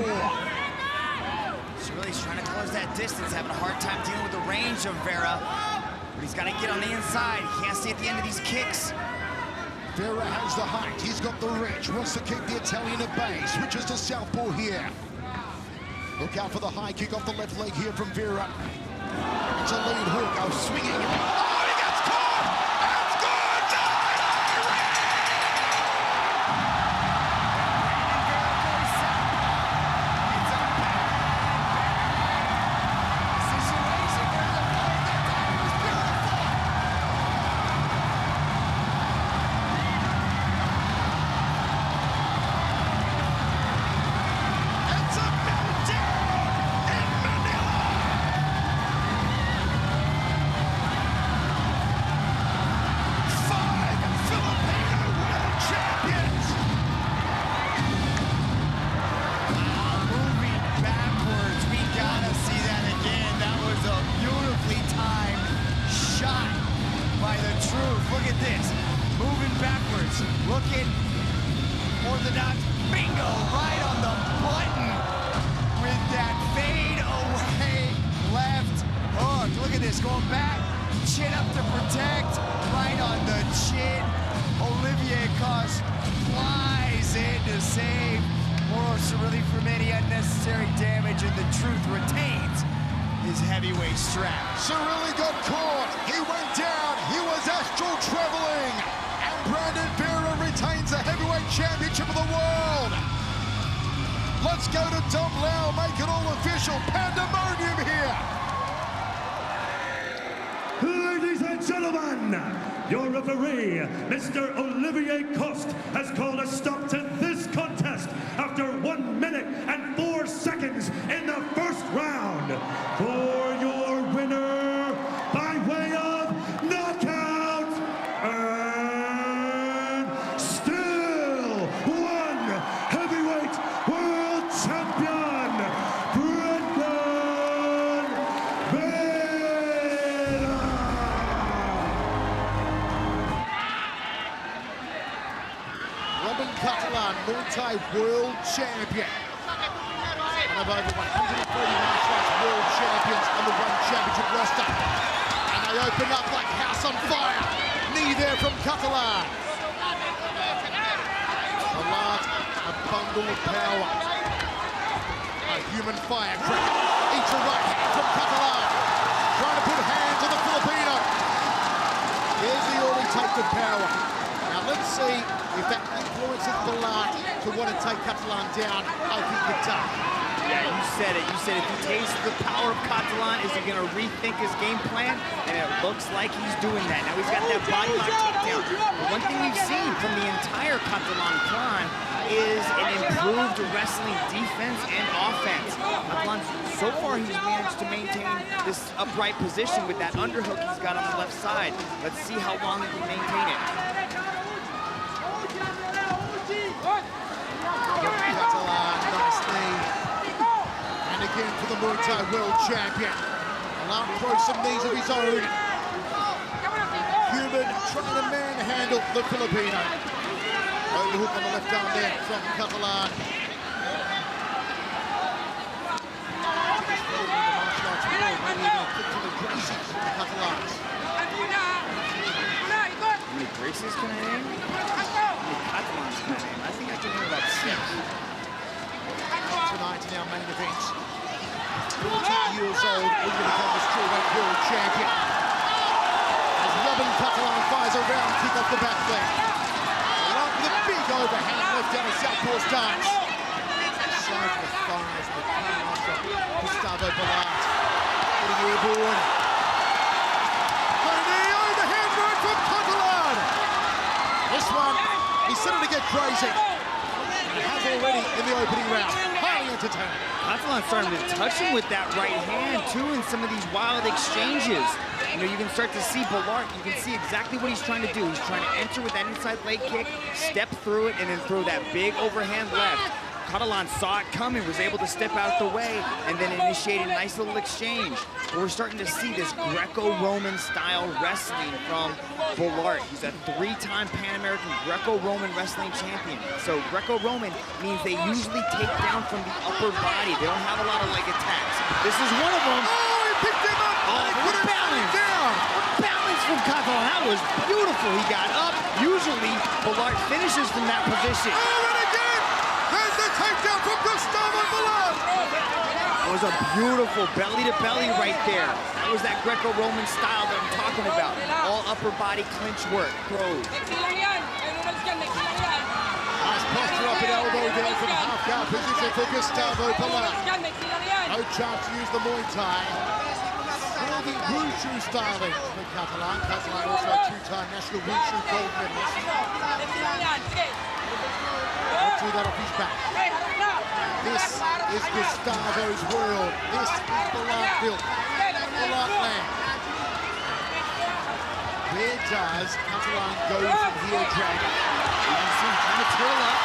Cirilli's trying to close that distance, having a hard time dealing with the range of Vera. But he's got to get on the inside. He can't see at the end of these kicks. Vera has the height, he's got the reach, wants to keep the Italian at bay, switches to southpaw here. Look out for the high kick off the left leg here from Vera. It's a lead hook, swinging. Oh, he gets caught! It's good! Looking orthodox, bingo, right on the button with that fade away left hook. Look at this, going back, chin up to protect, right on the chin. Olivier Coste flies in to save Mauro Cirilli from any unnecessary damage, and the truth retains his heavyweight strap. Cirilli got caught, he went down, he was astral traveling, and Brandon Vera retains the heavyweight championship of the world. Let's go to Tom Lau, make it all official. Pandemonium here. Ladies and gentlemen, your referee, Mr. Olivier Coste, has called a stop to this contest after 1 minute and 4 seconds in the first round. For your winner, by way of knockout, and still one heavyweight world champion, Brendan Vera. Robin Catalan, Muay Thai world champion. One of over 140 martial arts world champions on the One Championship roster. And they open up like house on fire. Knee there from Catalan. Catalan, a bundle of power. A human firecracker. Each a right hand from Catalan. Trying to put hands on the Filipino. Here's the early taste of power. Now let's see if that influences Ballard to want to take Catalan down. I think it does. Yeah, you said it. You said if he tastes the power of Catalan, is he going to rethink his game plan? And it looks like he's doing that. Now he's got that body lock takedown. But one thing we've seen from the entire Catalan clan is an improved wrestling defense and offense. Catalan, so far he's managed to maintain this upright position with that underhook he's got on the left side. Let's see how long he can maintain it. Catalan, nice knee. And again for the Muay Thai world champion. Alarm throws some knees of his own. Cuban trying to manhandle the Filipino. Overhook on the left arm there from Catalan. The martial arts world, maybe even a kick to the Gracies from the Catalans. How many braces can I name? How many Catalans can I name? I think I can name about 6. Tonight in our main event, 40 years old, will become the strawweight world champion. As Robin Catalan fires a round kick off the back leg. Along with a big overhand left down a southpaw stance. Side to the thighs, the calves of Gustavo Ballard. Getting airborne. The overhand right from Catalan. This one, he's starting to get crazy. He has already in the opening round. Highly entertaining. Catalan's starting to touch him with that right hand, too, in some of these wild exchanges. You know, you can start to see Ballard, you can see exactly what he's trying to do. He's trying to enter with that inside leg kick, step through it, and then throw that big overhand left. Catalan saw it coming, was able to step out the way, and then initiate a nice little exchange. We're starting to see this Greco-Roman style wrestling from Ballard. He's a 3-time Pan-American Greco-Roman wrestling champion. So Greco-Roman means they usually take down from the upper body. They don't have a lot of leg attacks. This is one of them. Oh, he picked him up. Oh, Put him down. Balance from Catalan. That was beautiful. He got up. Usually, Ballard finishes from that position. Oh, and again. There's the takedown from Gustavo Ballard. It was a beautiful belly-to-belly right there. That was that Greco-Roman style that I'm talking about. All upper body clinch work. Throws. Nice posture up at elbow there from half-guard position for Gustavo Ballard. No chance to use the Muay Thai. Or the Wushu styling for Catalan. Catalan also a 2-time national Wushu gold medalist. Let's do that off his back. This is Gustavo's world. This is Ballardville. Ballard land. Where does Catalan go from here, Dragon? You can see him trying to twirl up.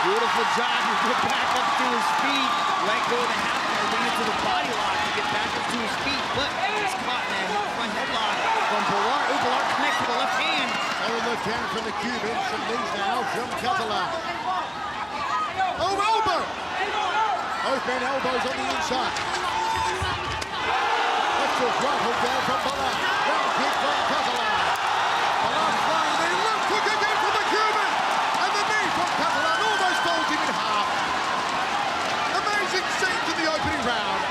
Beautiful job. He get back up to his feet. Let go of the half guard, bring it to the body lock to get back up to his feet. But he's caught in that front headlock from Ballard. Oh, Ballard connects with the left hand. Oh, left hand from the Cuban. Some knees now from Catalan. Oh, elbow! Both men elbows on the inside. Left hook, right hook down from Ballard. Round kick from Catalan. Ballard flying the left hook again from the Cuban. And the knee from Catalan almost folds him in half. Amazing scenes in the opening round.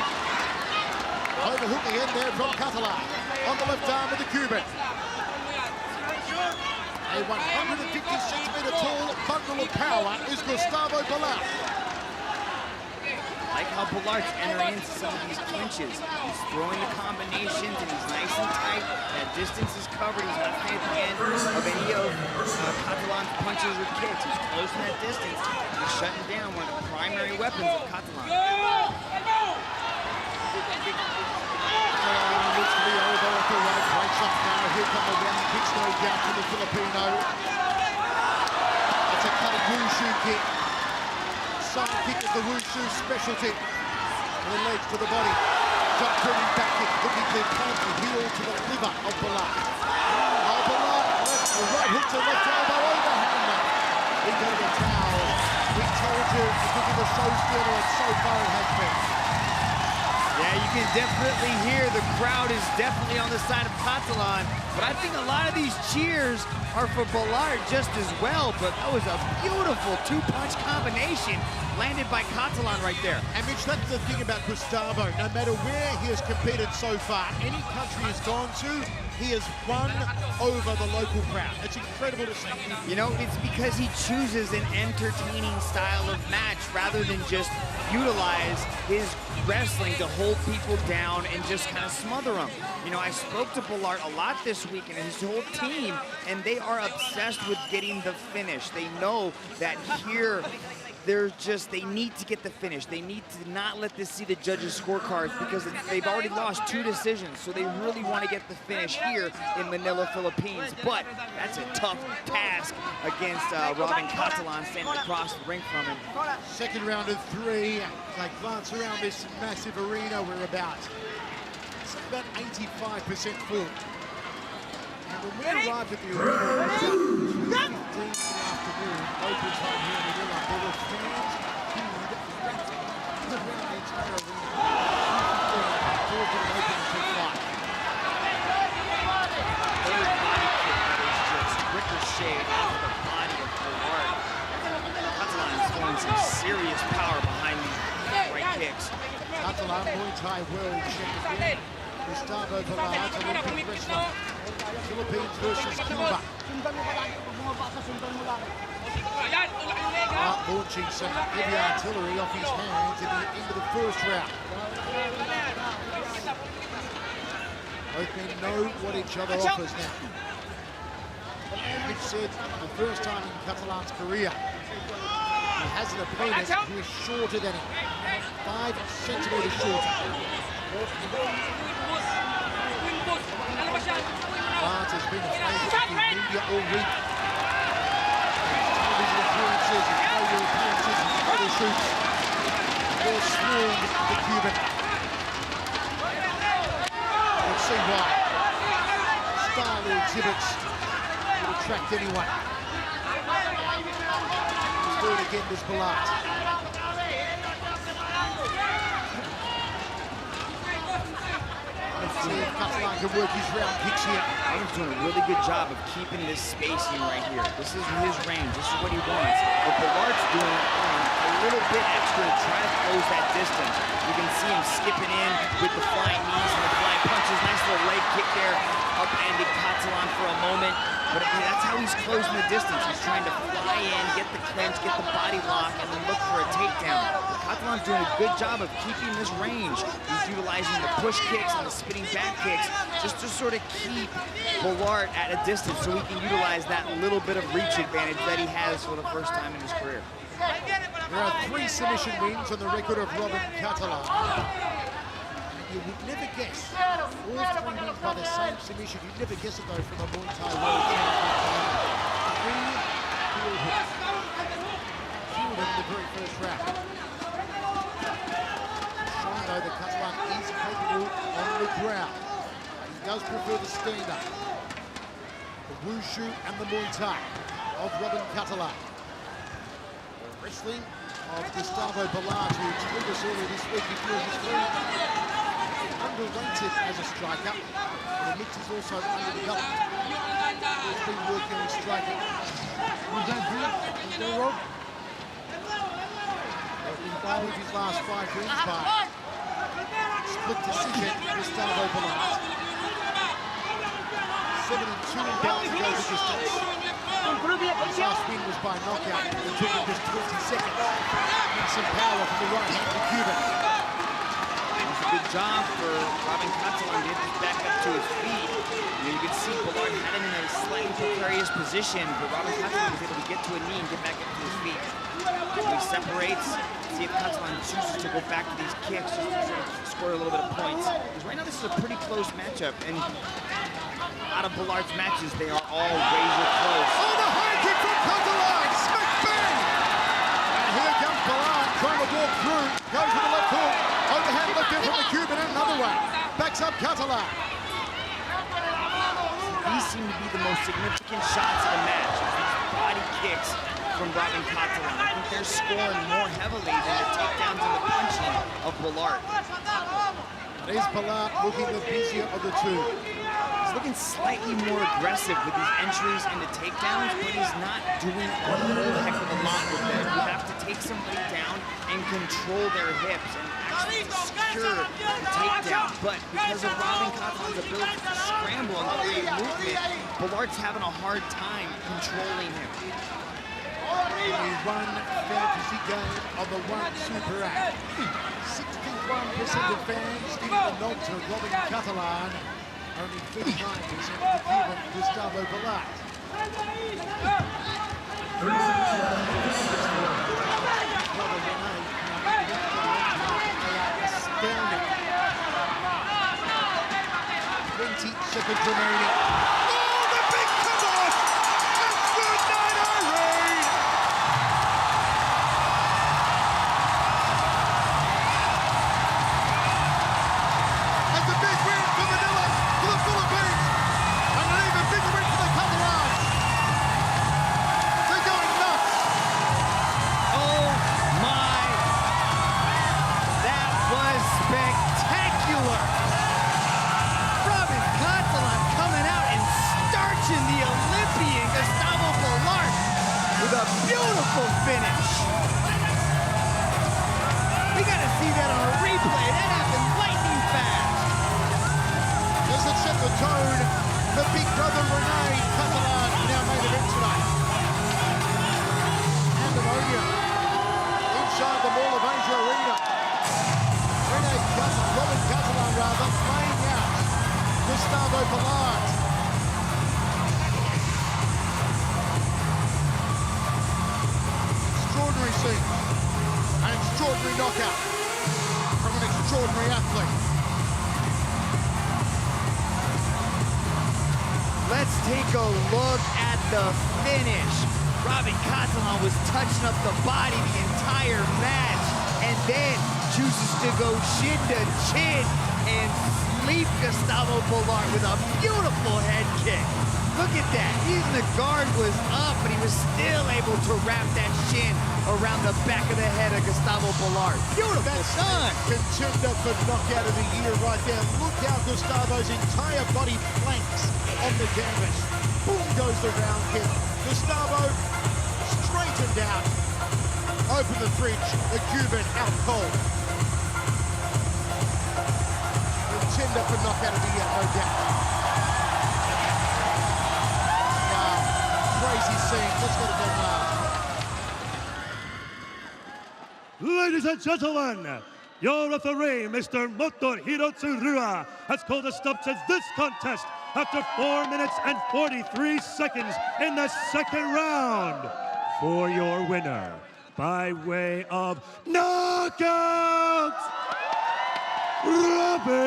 Overhook again there from Catalan. On the left arm of the Cuban. A 150-centimetre tall bundle of power is Gustavo Ballard. like how Ballard's entering into some of these clinches. He's throwing the combinations and he's nice and tight. That distance is covered. He's not staying at the end of any of Catalan's punches or kicks. He's closing that distance. He's shutting down one of the primary weapons of Catalan. Looks to be over at the right, breaks up now. Here come the round kicks, no doubt, from the Filipino. It's a cutting wushu kick. Side kick is the wushu specialty. And the legs to the body. Jump turning back kick, looking to plant the heel to the liver of Ballard. Ballard, the right hook to the left elbow, overhand now. We go to the towel. We told you it was a show stealer, and so far it has been. Yeah, you can definitely hear the crowd is definitely on the side of Catalan, but I think a lot of these cheers are for Ballard just as well, but that was a beautiful two-punch combination landed by Catalan right there. And Mitch, that's the thing about Gustavo. No matter where he has competed so far, any country he's gone to, he has won over the local crowd. It's incredible to see. You know, it's because he chooses an entertaining style of match rather than just utilize his wrestling to hold people down and just kind of smother them. You know, I spoke to Ballard a lot this week and his whole team, and they are obsessed with getting the finish. They know that here, they need to get the finish. They need to not let this see the judges' scorecards because they've already lost 2 decisions, so they really want to get the finish here in Manila, Philippines. But that's a tough task against Robin Catalan standing across the ring from him. Second round of 3. As I glance around this massive arena, we're about 85% full. And when we arrived at the arena, it was about 2:15 in the afternoon, local time here in Manila. There were fans queued wrapped around the entire arena. 2:15 before the open until 5. Third body kick that is just ricocheted off the body of Ballard. Catalan is throwing some serious power behind these right kicks. Catalan, Muay Thai world champion. Gustavo Ballard, Olympic wrestler. Philippines versus Cuba. Launching some heavy artillery off his hands at the end of the first round. Both men know what each other offers now. As Mitch said, the first time in Catalan's career, he has an opponent who is shorter than him. 5 centimeters shorter. Bart has been a favourite in the media all week. His television appearances, his radio appearances, his photo shoots. All swarmed the Cuban. You'll see why. The style he exhibits will attract anyone. He's third again, this Ballard. Let's see if Catalan can work his round kicks here. He's doing a really good job of keeping this spacing right here. This is his range. This is what he wants. But Ballard's doing a little bit extra to try to close that distance. You can see him skipping in with the flying knees and the flying punches. Nice little leg kick there. Upended Catalan for a moment. But that's how he's closing the distance. He's trying to fly in, get the clinch, get the body lock, and then look for a takedown. But Catalan's doing a good job of keeping this range. He's utilizing the push kicks and the spinning back kicks just to sort of keep Ballard at a distance so he can utilize that little bit of reach advantage that he has for the first time in his career. There are 3 submission wins on the record of Robin Catalan. You would never guess. All 3 wins by the same submission. You'd never guess it though from a Muay Thai world champion. 3 heel hooks. 2 of them in the very first round. Showing though that Catalan is capable on the ground. He does prefer the stand-up. The wushu and the Muay Thai of Robin Catalan. The wrestling of Gustavo Ballard, who told us earlier this week he feels he's very underrated as a striker, but the mix is also underdeveloped. He's been working on his striking. In 5 of his last 5 wins by split decision, Gustavo Ballard. 7-2 in bouts to go the distance. His last win was by knockout. It took him just 20 seconds. And some power from the right-handed Cuban. It's a good job for Robin Catalan to get back up to his feet. You can see Bullard had him in a slightly precarious position, but Robin Catalan was able to get to a knee and get back up to his feet. He separates, see if Catalan chooses to go back to these kicks just to sort of score a little bit of points. Because right now this is a pretty close matchup, and out of Bullard's matches, they are all razor close. Oh, the high kick from Catalan! Smack bang! And here comes Bullard trying to walk through. Goes with the left hook. Overhand left in from the Cuban and another one. Backs up Catalan. These seem to be the most significant shots of the match. These body kicks from Robin Catalan. I think they're scoring more heavily than the takedowns and the punching of Bullard. There's Bullard looking the busier of the two. He's looking slightly more aggressive with his entries and the takedowns, but he's not doing a whole heck of a lot with them. You have to take somebody down and control their hips and actually secure the takedown. But because of Robin Catalan's ability to scramble and create movement, Bullard's having a hard time controlling him. The one fantasy game of the one super app. 61% of fans giving the nod to Robin Catalan. Only 39% of the Cuban Gustavo Bullard. Astounding. 20 seconds remaining. Oh, the big cover! That's good night, Irene! That's a big win for Manila, for the Philippines, and an even bigger win for the Catalans. They're going nuts. Oh my, that was spectacular. Robin Catalan coming out and starching the Olympian Gustavo Bullard with a beautiful finish. We gotta see that on a replay. That happened lightning fast. Does it set the tone for big brother Rene Catalan, now main event tonight? And Ammonia inside the Mall of Asia Arena. Robin Catalan playing out Gustavo Bullard. Extraordinary scene. An extraordinary knockout from an extraordinary athlete. Let's take a look at the finish. Robin Catalan was touching up the body the entire match and then chooses to go chin to chin and sleep Gustavo Bullard with a beautiful head kick. Look at that. Even the guard was up, but he was still able to wrap that shin around the back of the head of Gustavo Bullard. Beautiful done. Contender for knockout of the year right there. Look how Gustavo's entire body planks on the canvas. Boom goes the round kick. Gustavo straightened out. Open the fridge. The Cuban out cold. Contender for knockout of the year, no doubt. Crazy scene. Let's go to the now. Ladies and gentlemen, your referee, Mr. Motohiro Tsurua, has called a stop to this contest after 4 minutes and 43 seconds in the second round. For your winner, by way of knockout, Robin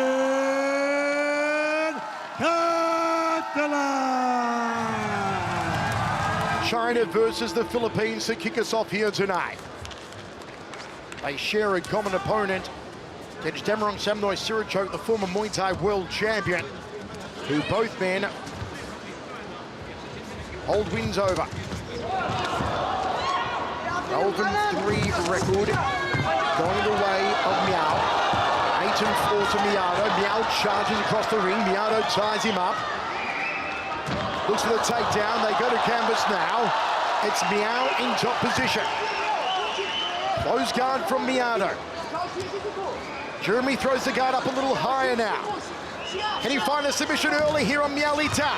Catalan. China versus the Philippines to kick us off here tonight. They share a common opponent. It's Demarong Samnoy Sirichok, the former Muay Thai world champion, who both men hold wins over. 0-3 record going the way of Miao. 8-4 to Miado. Miao charges across the ring. Miado ties him up. Looks for the takedown. They go to canvas now. It's Miao in top position. Close guard from Miado. Jeremy throws the guard up a little higher now. Can he find a submission early here on Miao Lita?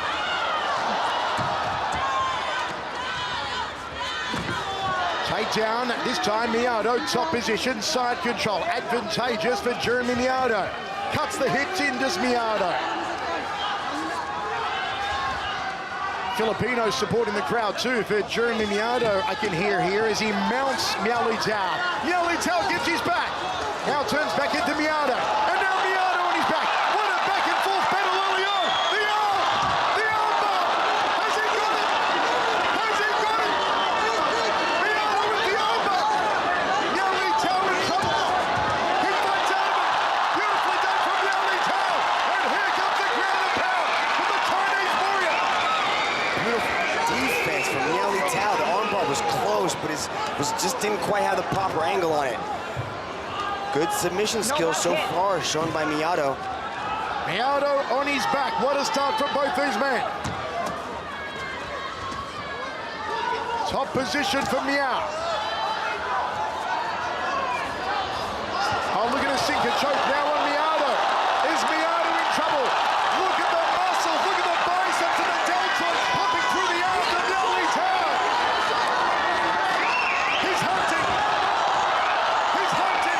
takedown. This time Miado, top position, side control. Advantageous for Jeremy Miado. Cuts the hips in, does Miado. Filipinos supporting the crowd too for Jeremy Miado, I can hear here as he mounts Miao Litao. Miao Litao gets his back. Now turns back into Miado. And now Miado on his back. What a back and forth battle early on. The arm! The arm bar! Has he got it? Has he got it? Miado with the arm bar! Miao Litao in trouble. He fights out of it. Beautifully done from Miao Litao. And here comes the ground and pound from the Chinese warrior. Defense from Miao Litao. The armbar was close, but just didn't quite have the proper angle on it. Good submission skills so far shown by Miado. Miado on his back. What a start from both these men. Top position for Miao. Oh, looking to sink a choke now on Miado. Is Miado in trouble? Look at the muscles. Look at the biceps and the deltoids popping through the arms of Miao Litao. He's hunting. He's hunting.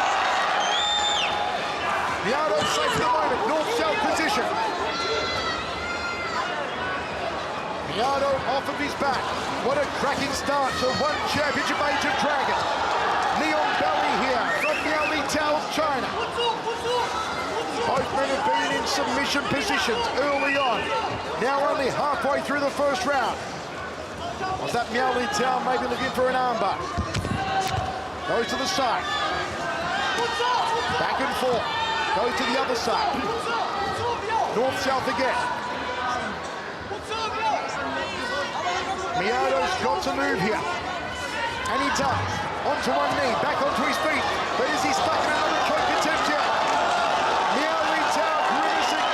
Miado safe for the moment. North-south position. Miado off of his back. What a cracking start to one championship age of Dragon. Neon belly here from Miao Litao of China. Both men have been in submission positions early on. Now only halfway through the first round. Was that Miao Litao maybe looking for an armbar? Goes to the side. Back and forth. Goes to the other side. North-south again. Miado's got to move here. And he does. Onto one knee, back onto his feet. But is he stuck in another choke attempt here? Miao Litao grimacing.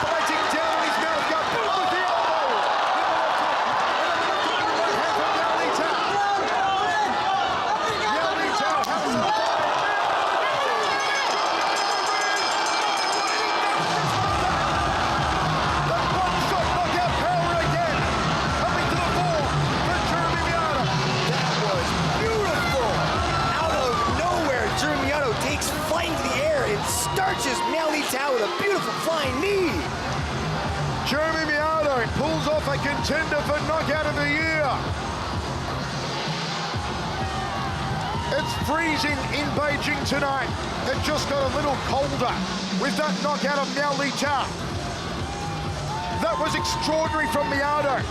Biting down on his mouth guard. Boom with the elbow. Right hand from Miao Litao. Miao Litao has the one-shot knockout power again. Coming to the fore for Jeremy Miado. That was beautiful. Out of nowhere, Jeremy Miado takes flight into the air and starches Miao Litao with a beautiful flying knee. Jeremy Miado pulls off a contender for knockout of the year. It's freezing in Beijing tonight. It just got a little colder with that knockout of Miao Litao. That was extraordinary from Miado.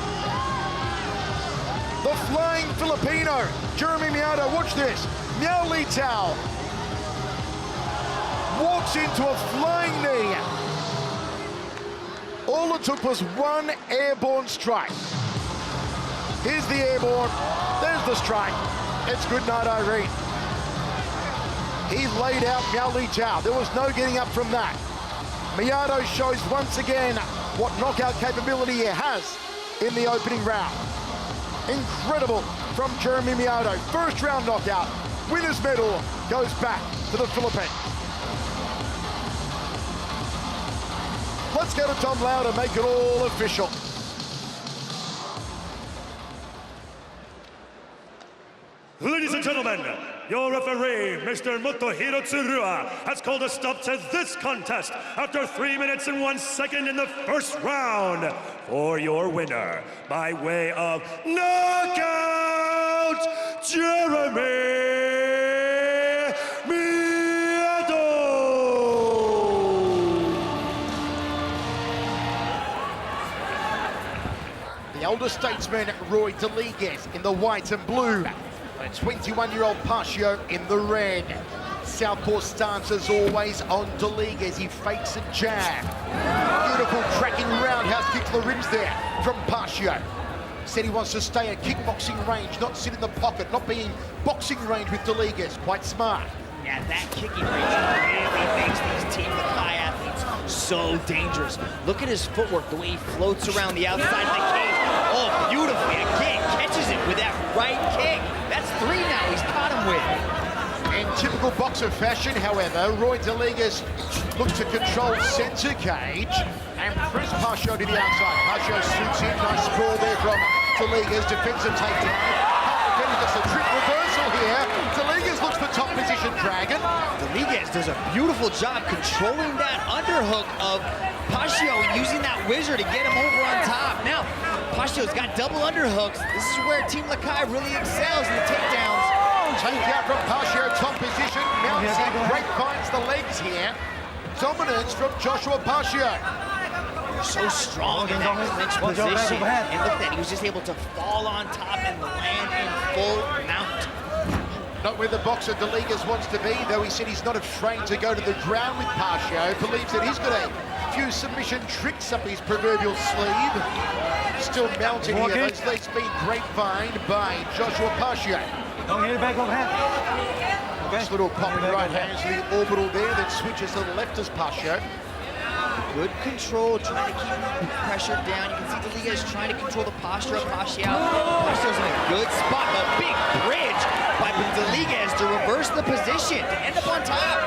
The flying Filipino, Jeremy Miado, watch this. Miao Litao walks into a flying knee. All it took was one airborne strike. Here's the airborne, there's the strike. It's good night, Irene. He laid out Miao Litao. There was no getting up from that. Miado shows once again what knockout capability he has in the opening round. Incredible from Jeremy Miado. First round knockout. Winner's medal goes back to the Philippines. Let's go to Tom Lau to make it all official. Ladies and gentlemen, your referee, Mr. Motohiro Tsurua, has called a stop to this contest after 3 minutes and 1 second in the first round. For your winner, by way of knockout, Jeremy Miado. The elder statesman, Roy Deliguez, in the white and blue. And 21-year-old Pasio in the red. Southpaw stance as always on Deliguez. He fakes a jab. Beautiful cracking roundhouse kick to the ribs there from Pasio. Said he wants to stay at kickboxing range, not sit in the pocket, not be in boxing range with Deliguez. Quite smart. Yeah, that kicking range really makes these Team Lakay athletes so dangerous. Look at his footwork, the way he floats around the outside of the cage. Oh, beautifully. Again, catches it with that right kick. That's 3 now he's caught him with. In typical boxer fashion, however, Roy Deliguez looked to control center cage and press Pasio to the outside. Pasio suits in, nice sprawl there from Deliguez, defends a takedown. Can't defend with the a trick reversal here. Dominguez looks for top position, Dragon. Dominguez does a beautiful job controlling that underhook of Pacio and using that whizzer to get him over on top. Now, Pacio's got double underhooks. This is where Team Lakay really excels in the takedowns. Takedown from Pacio, top position. Mounts in, great finds the legs here. Dominance from Joshua Pacio. So strong in that clinch position. And look at that, he was just able to fall on top and land in full mount. Not where the boxer Dominguez wants to be, though he said he's not afraid to go to the ground with Pacio. Believes that he's got a few submission tricks up his proverbial sleeve. Still mounted here, those legs being grapevined by Joshua Pacio. Don't hit it back overhand. Nice little popping right hands to the orbital there, then switches to the left as Pacio. Good control, trying to keep the pressure down. You can see Dominguez trying to control the posture of Pacio. Pacio's in a good spot. A big bridge by Dominguez to reverse the position to end up on top.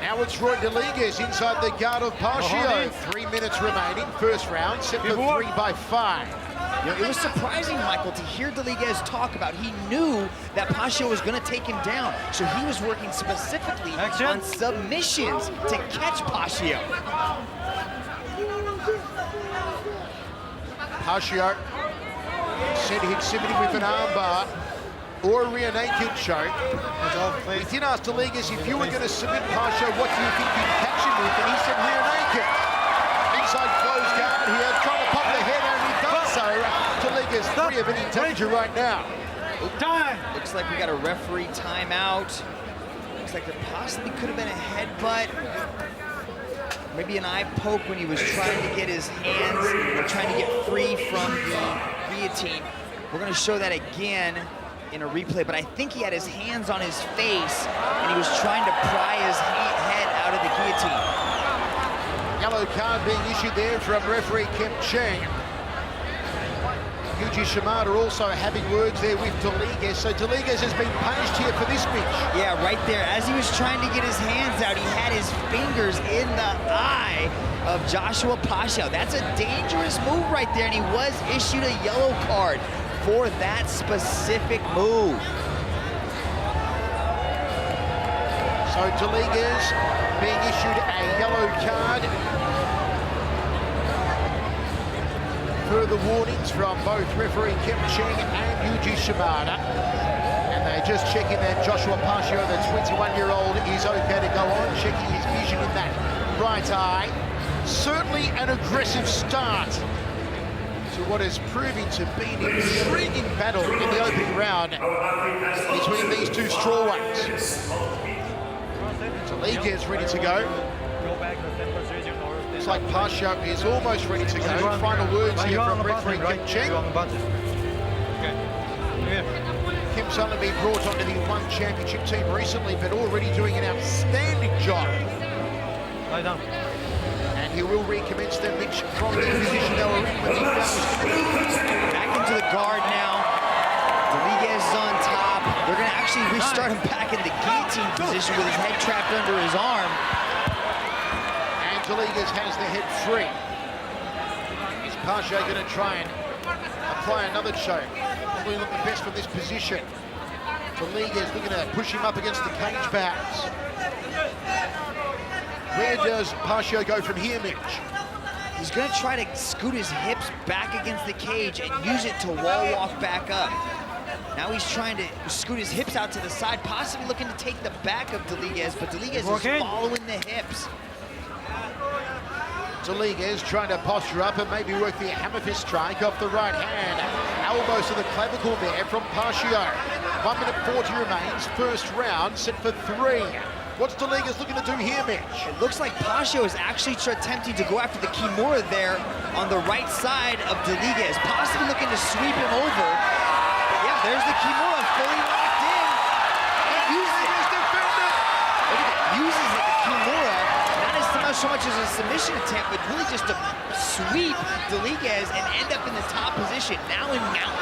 Now it's Roy Dominguez inside the guard of Pacio. 3 minutes remaining, first round, set for 3 by 5. You know, it was surprising, Michael, to hear Dominguez talk about he knew that Pacio was going to take him down, so he was working specifically on submissions to catch Pacio. Pacio said he'd submit him with an armbar or a rear naked choke. We did ask Dominguez if you were going to submit Pacio, what do you think you'd catch him with? And he said rear naked. Inside closed guard here, trying to pop the head, and he does so. Dominguez free of any danger right now. Looks like we got a referee timeout. Looks like there possibly could have been a headbutt. Maybe an eye poke when he was trying to get his hands, or trying to get free from the guillotine. We're going to show that again in a replay, but I think he had his hands on his face and he was trying to pry his head out of the guillotine. Yellow card being issued there from referee Kim Cheng. Yuji Shimada also having words there with Dominguez. So Dominguez has been punished here for this pitch. Yeah, right there. As he was trying to get his hands out, he had his fingers in the eye of Joshua Pacio. That's a dangerous move right there, and he was issued a yellow card for that specific move. So Dominguez being issued a yellow card. Further warnings from both referee Kim Cheng and Yuji Shimada. And they're just checking that Joshua Pacio, the 21-year-old, is okay to go on, checking his vision in that right eye. Certainly an aggressive start to what is proving to be an intriguing battle in the opening round between these two strawweights. Dominguez ready to go. Looks like Pacio is almost ready to go. Final words here from referee Kim Cheng. Kim's only been brought onto the One Championship team recently, but already doing an outstanding job. And he will recommence the match from the position they were in when he back into the guard now. Dominguez is on top. They're going to actually restart him back in the guillotine position with his head trapped under his arm. Dominguez has the head free. Is Pacio going to try and apply another choke? Probably not the best from this position. Dominguez looking to push him up against the cage perhaps. Where does Pacio go from here, Mitch? He's going to try to scoot his hips back against the cage and use it to wall walk back up. Now he's trying to scoot his hips out to the side, possibly looking to take the back of Dominguez, but Dominguez is following the hips. Dominguez trying to posture up and maybe work the hammer fist strike off the right hand. Elbows to the clavicle there from Pacio. 1 minute 40 remains, first round, set for 3. What's Dominguez looking to do here, Mitch? It looks like Pacio is actually attempting to go after the Kimura there on the right side of Dominguez, possibly looking to sweep him over. But yeah, there's the Kimura fully locked in. And uses it. Uses it, the Kimura, not so much as a submission attempt, but really just to sweep Dominguez and end up in the top position, now in mount.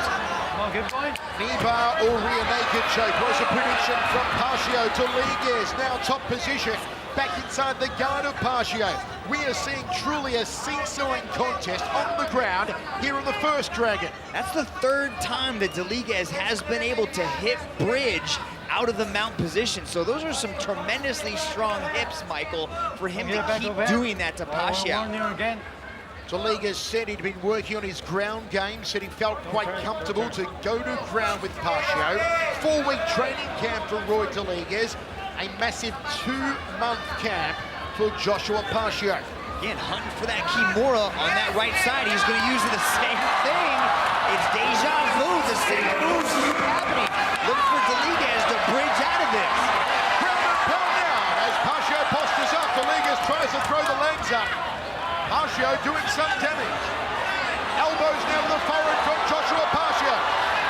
Knee bar or rear naked choke was a prediction from Pacio. Dominguez now top position. back inside the guard of Pacio. We are seeing truly a seesawing contest on the ground here in the first Dragon. That's the third time that Deliguez has been able to hit bridge out of the mount position. So those are some tremendously strong hips, Michael, for him to keep doing that to Pacio. Deliguez said he'd been working on his ground game, said he felt quite comfortable to go to ground with Pacio. 4-week training camp for Roy Deliguez, a massive 2-month camp for Joshua Pacio. Again, hunting for that Kimura on that right side. He's going to use the same thing. It's deja vu. The same moves keep happening. Look for Deliguez to bridge out of this. Ground and pound now as Pacio postures up. Deliguez tries to throw the legs up. Pacio doing some damage. Elbows now to the forehead from Joshua Pacio.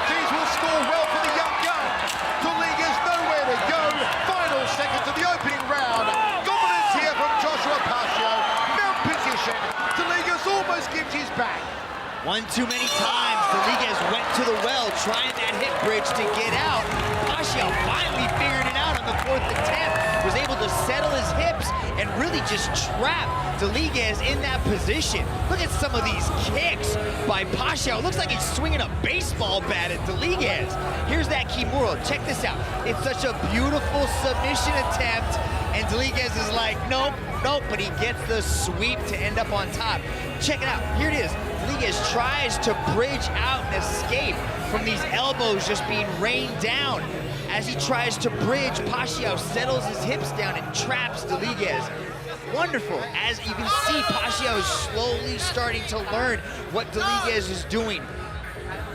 These will score well for the young gun. Deliguez nowhere to go. Final seconds of the opening round. Dominance here from Joshua Pacio. Mount position. Deliguez almost gives his back. One too many times, Deliguez went to the well, trying that hip bridge to get out. Pacio finally figured it out on the 4th attempt, was able to settle his hips and really just trap Deliguez in that position. Look at some of these kicks by Pacio. It looks like he's swinging a baseball bat at Deliguez. Here's that Kimura. Check this out. It's such a beautiful submission attempt, and Deliguez is like, nope, nope, but he gets the sweep to end up on top. Check it out. Here it is. Deliguez tries to bridge out and escape from these elbows just being rained down. As he tries to bridge, Pacio settles his hips down and traps Deliguez. Wonderful. As you can see, Pacio is slowly starting to learn what Deliguez is doing.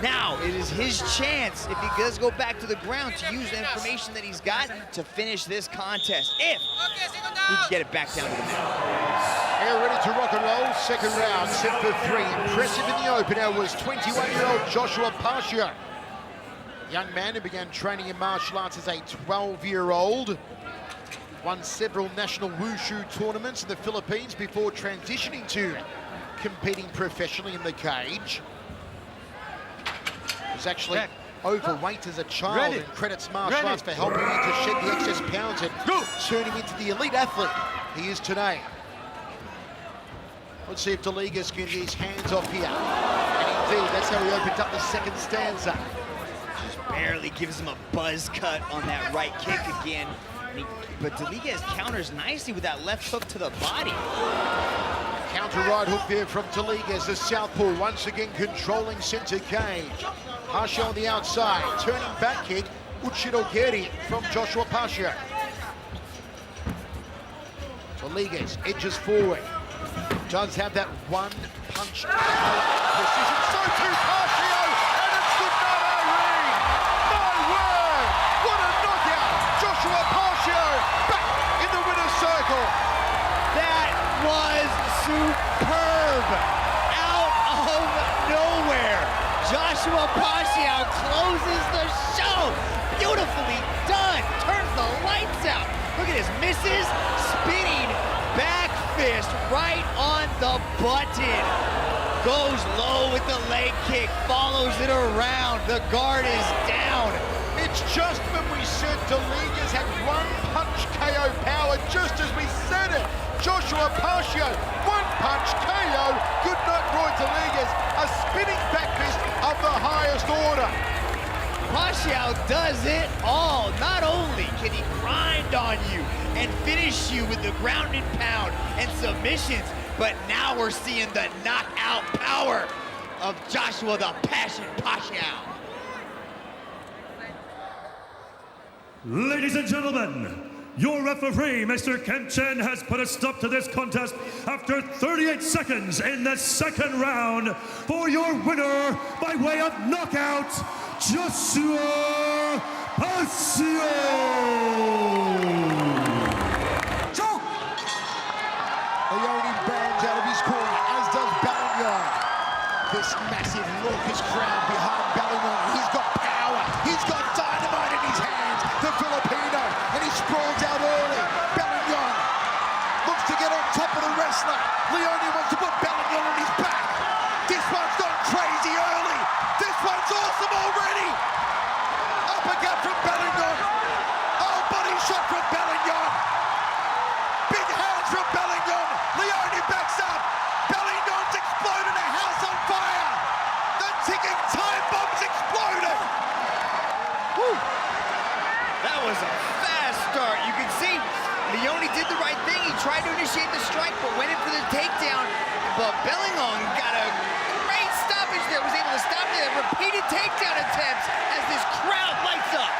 Now, it is his chance, if he does go back to the ground, to use the information that he's got to finish this contest. If he can get it back down to the mat. They're ready to rock and roll. Second round, set for 3. Impressive in the opener was 21-year-old Joshua Pacio. Young man who began training in martial arts as a 12-year-old. Won several national wushu tournaments in the Philippines before transitioning to competing professionally in the cage. Was actually overweight as a child and credits martial arts for helping him to shed the excess pounds and turn him into the elite athlete he is today. Let's see if Deliguez can get his hands off here. And indeed, that's how he opened up the second stanza. Just barely gives him a buzz cut on that right kick again. But Deliguez counters nicely with that left hook to the body. Counter right hook there from Deliguez, the southpaw once again controlling center cage. Pacio on the outside, turning back kick, Uchidogeri from Joshua Pacio. Deliguez edges forward. Does have that one punch precision. So too Pacio, and it's good night, Irene. My word, what a knockout. Joshua Pacio back in the winner's circle. That was superb. Out of nowhere, Joshua Pacio closes the show. Beautifully done. Turns the lights out. Look at his misses, spinning back fist right on the button. Goes low with the leg kick, follows it around. The guard is down. It's just when we said Deliguez had one punch KO power, just as we said it. Joshua Pacio, one punch KO. Good night, Roy Deliguez. A spinning back fist of the highest order. Pacio does it all. Not only can he grind on you and finish you with the ground and pound and submissions, but now we're seeing the knockout power of Joshua the Passion Pacio. Ladies and gentlemen, your referee, Mr. Kemp Chen, has put a stop to this contest after 38 seconds in the second round. For your winner, by way of knockout, Joshua Pacio! Leone bounds out of his corner, as does Ballignon. This massive raucous crowd behind Ballignon. He's got power. He's got dynamite in his hands. The Filipino, and he sprawls out early. Ballignon looks to get on top of the wrestler. Leone wants to put Ballignon on his back. This one's gone crazy early. This one's awesome already. Uppercut from Ballignon. Oh, body shot from Ballignon. Leone did the right thing. He tried to initiate the strike, but went in for the takedown. But Bellingham got a great stoppage there, was able to stop the repeated takedown attempts as this crowd lights up.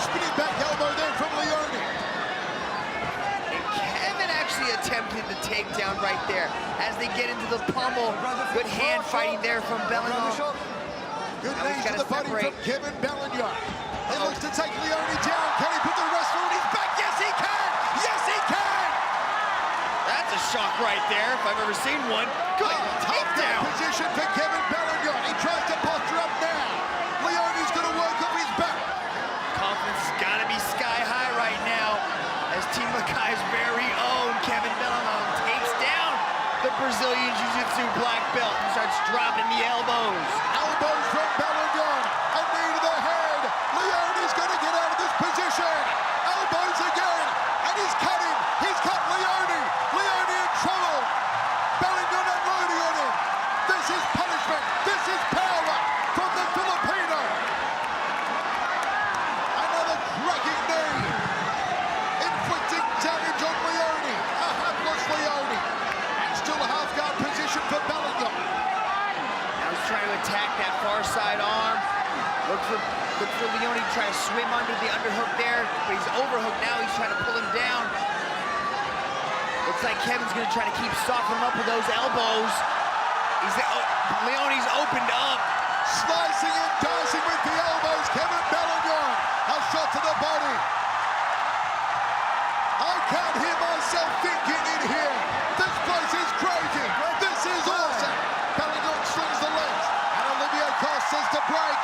Spinning back elbow there from Leone. And Kevin actually attempted the takedown right there as they get into the pummel. Good hand fighting there from Bellingham. Good Now he's knees to gotta the body separate. from Kevin Bellingham. He looks to take Leone down. Can he put the wrestler on his back? Yes, he can! Yes, he can! That's a shock right there, if I've ever seen one. Good takedown. Position for Kevin Bellingham. He tries to posture up now. Leone's going to work off his back. Confidence has got to be sky high right now as Team Lakay's very own Kevin Bellingham takes down the Brazilian Jiu-Jitsu black belt and starts dropping the elbows. Elbows from Bellingham. A knee to the head. Leone's going to get out of this position. Elbows again. And he's cutting. He's cut Leone. Leone in trouble. Bellingham unloading on him. This is punishment. This is power from the Filipino. Another cracking knee. Inflicting damage on Leone. A hapless Leone. And still a half-guard position for Bellingham. Now he's trying to attack that far side arm. Look for Leone to try to swim under the underhook there, but he's overhooked now. He's trying to pull him down. Looks like Kevin's going to try to keep softening him up with those elbows. Leone's opened up. Slicing and dicing with the elbows, Kevin Bellingham. A shot to the body. I can't hear myself thinking in here. This place is crazy. This is awesome. Bellingham slings the legs. And Olivia Cost says to break.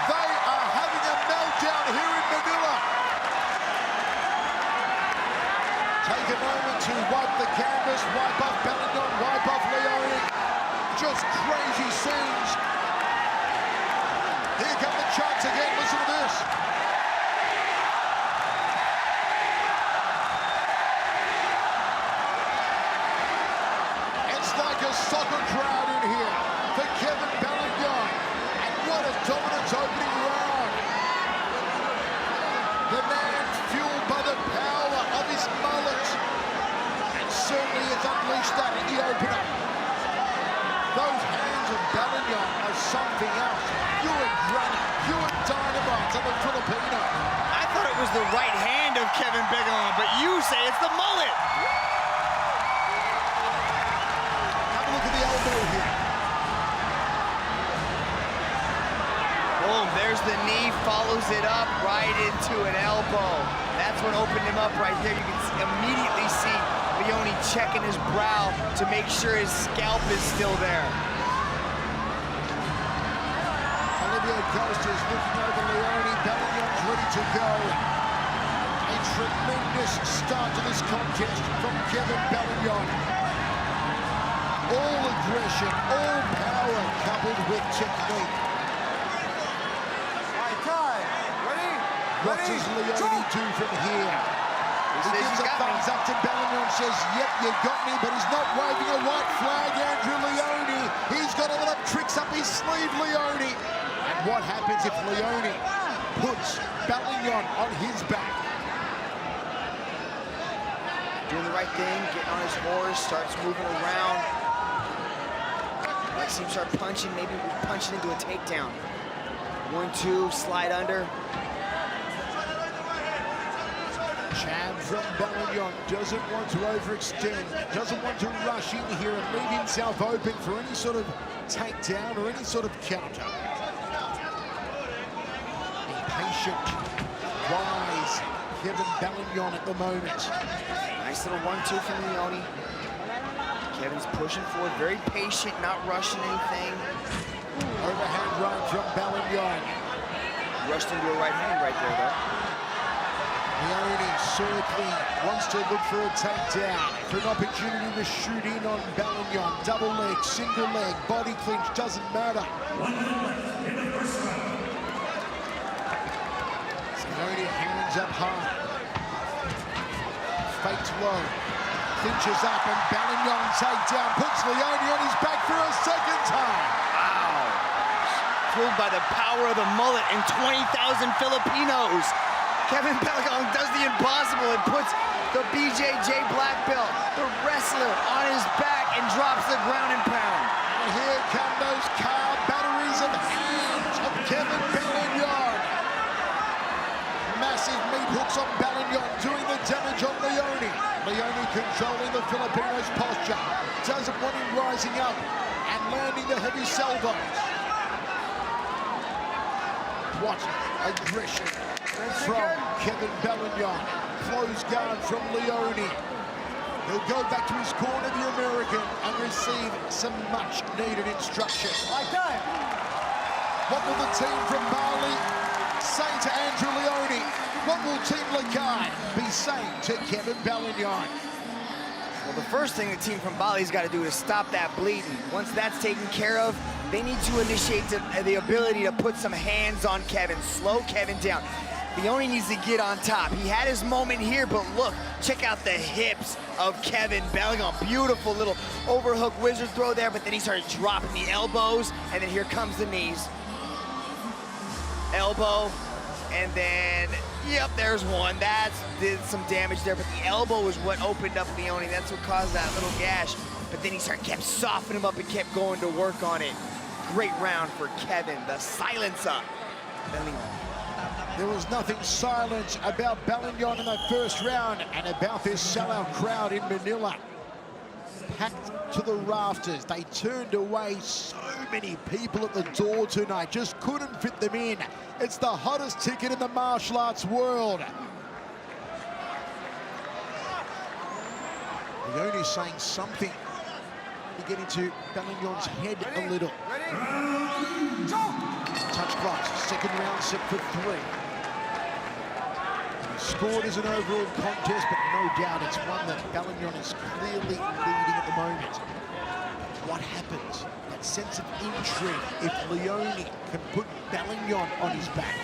They are having a meltdown here in Manila. Take a moment to wipe the canvas, wipe off Bellingham, wipe off Leone. Just crazy scenes. Here come the chants again. Listen to this. It's like a soccer crowd in here for Kevin Bellingham. And what a dominant opening round. The man fueled by the power of his mullet. And certainly has unleashed that in the opener. Those hands of Bellingham are something else. Pure granite, pure dynamite of the Filipino. I thought it was the right hand of Kevin Bellingham, but you say it's the mullet. Have a look at the elbow here. Boom, there's the knee, follows it up right into an elbow. That's what opened him up right there. You can immediately see Leone checking his brow to make sure his scalp is still there. Olivia Coast is looking over Leone. Bellingham's ready to go. A tremendous start to this contest from Kevin Bellingham. All aggression, all power coupled with technique. What does Leone do from here? He gives a thumbs up to Bellingham, says, yep, you got me, but he's not waving a white flag, Andrew Leone. He's got a lot of tricks up his sleeve, Leone. And what happens if Leone puts Bellingham on his back? Doing the right thing, getting on his horse, starts moving around. Like seems to start punching, maybe punching into a takedown. 1-2, slide under. Chad from Bellingham doesn't want to overextend, doesn't want to rush in here and leave himself open for any sort of takedown or any sort of counter. Impatient, wise Kevin Bellingham at the moment. Nice little 1-2 from Leone. Kevin's pushing forward, very patient, not rushing anything. Overhand right from Bellingham. Rushed into a right hand right there, though. Leone circling, wants to look for a takedown, for an opportunity to shoot in on Bellingham. Double leg, single leg, body clinch, doesn't matter. Leone hands up high. Faked low, clinches up, and Bellingham takedown, puts Leone on his back for a second time. fueled by the power of the mullet and 20,000 Filipinos. Kevin Balagon does the impossible and puts the BJJ black belt, the wrestler, on his back and drops the ground and pound. And here come those car batteries and hands of Kevin Balagon. Massive meat hooks on Balagon, doing the damage on Leone. Leone controlling the Filipinos' posture. Doesn't want him rising up and landing the heavy salvos. What aggression from Kevin Balagon. Close guard from Leone. He'll go back to his corner, the American, and receive some much-needed instruction. What will the team from Bali say to Andrew Leone? What will Team Lakay be saying to Kevin Balagon? Well, the first thing the team from Bali's got to do is stop that bleeding. Once that's taken care of, they need to initiate the ability to put some hands on Kevin, slow Kevin down. Leone needs to get on top. He had his moment here, but look, check out the hips of Kevin Balagon. Beautiful little overhook wizard throw there, but then he started dropping the elbows, and then here comes the knees. Elbow, and then, yep, there's one. That did some damage there, but the elbow is what opened up Leone. That's what caused that little gash. But then he kept softening him up and kept going to work on it. Great round for Kevin, the silencer. There was nothing silent about Balagon in that first round and about this sellout crowd in Manila. Packed to the rafters. They turned away so many people at the door tonight. Just couldn't fit them in. It's the hottest ticket in the martial arts world. Leone saying something to get into Balagon's head a little. Touch gloves. Second round set for 3. Scored as an overall contest, but no doubt it's one that Balagon is clearly leading at the moment. What happens? That sense of intrigue if Leone can put Balagon on his back.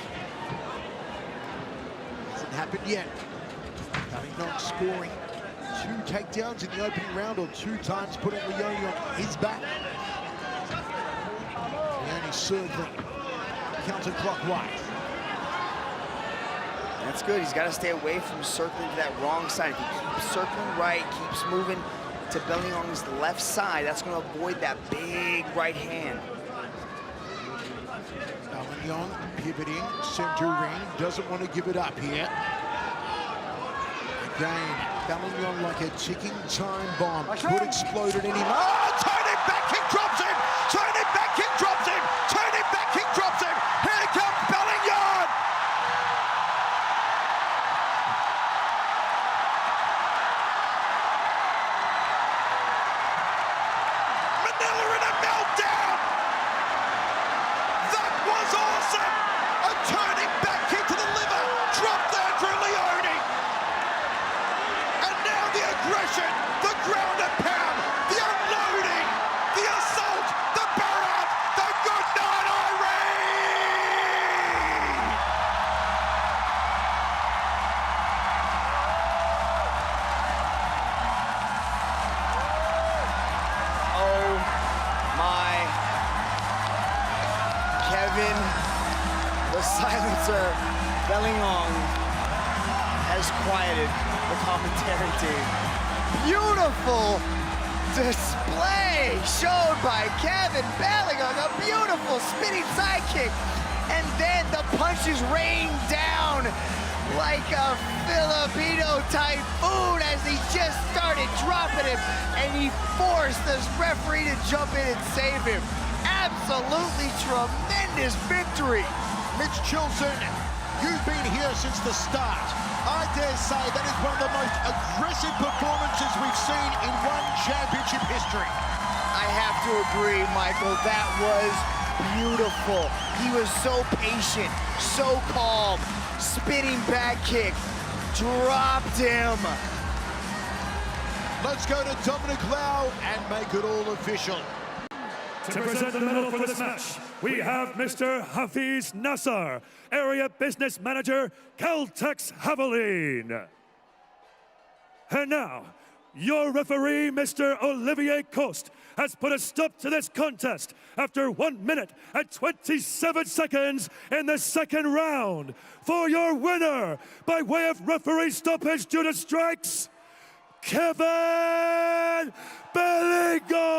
Hasn't happened yet. Balagon scoring 2 takedowns in the opening round, or 2 times putting Leone on his back. Leone circling counterclockwise. That's good. He's got to stay away from circling to that wrong side. If he keeps circling right, keeps moving to Balagon's left side, that's going to avoid that big right hand. Balagon pivoting, center ring, doesn't want to give it up here. Again, Balagon like a ticking time bomb. Could explode at any moment. Oh, turning back kick drops him! Turning back kick drops him! Turning back kick drops him! Here comes Balagon! Manila in a meltdown! That was awesome! A turning back kick to the liver, dropped there for Leone. And now the aggression, the ground and pound, the unloading, the assault, the barrage, the good night Irene! Oh my. Kevin, the silencer, Balagon has quieted the commentary team. Beautiful display showed by Kevin Balagon, a beautiful spinning sidekick. And then the punches rain down like a Filipino typhoon as he just started dropping him, and he forced this referee to jump in and save him. Absolutely tremendous victory. Mitch Chilson, you've been here since the start. I dare say that is one of the most aggressive performances we've seen in one championship history. I have to agree, Michael. That was beautiful. He was so patient, so calm. Spinning back kick, dropped him. Let's go to Dominic Lau and make it all official. To present the medal for this match, we have Mr. Hafiz Nassar, Area Business Manager, Caltex Javelin. And now, Your referee, Mr. Olivier Coste, has put a stop to this contest after 1 minute and 27 seconds in the second round. For your winner, by way of referee stoppage due to strikes, Kevin Bellingon!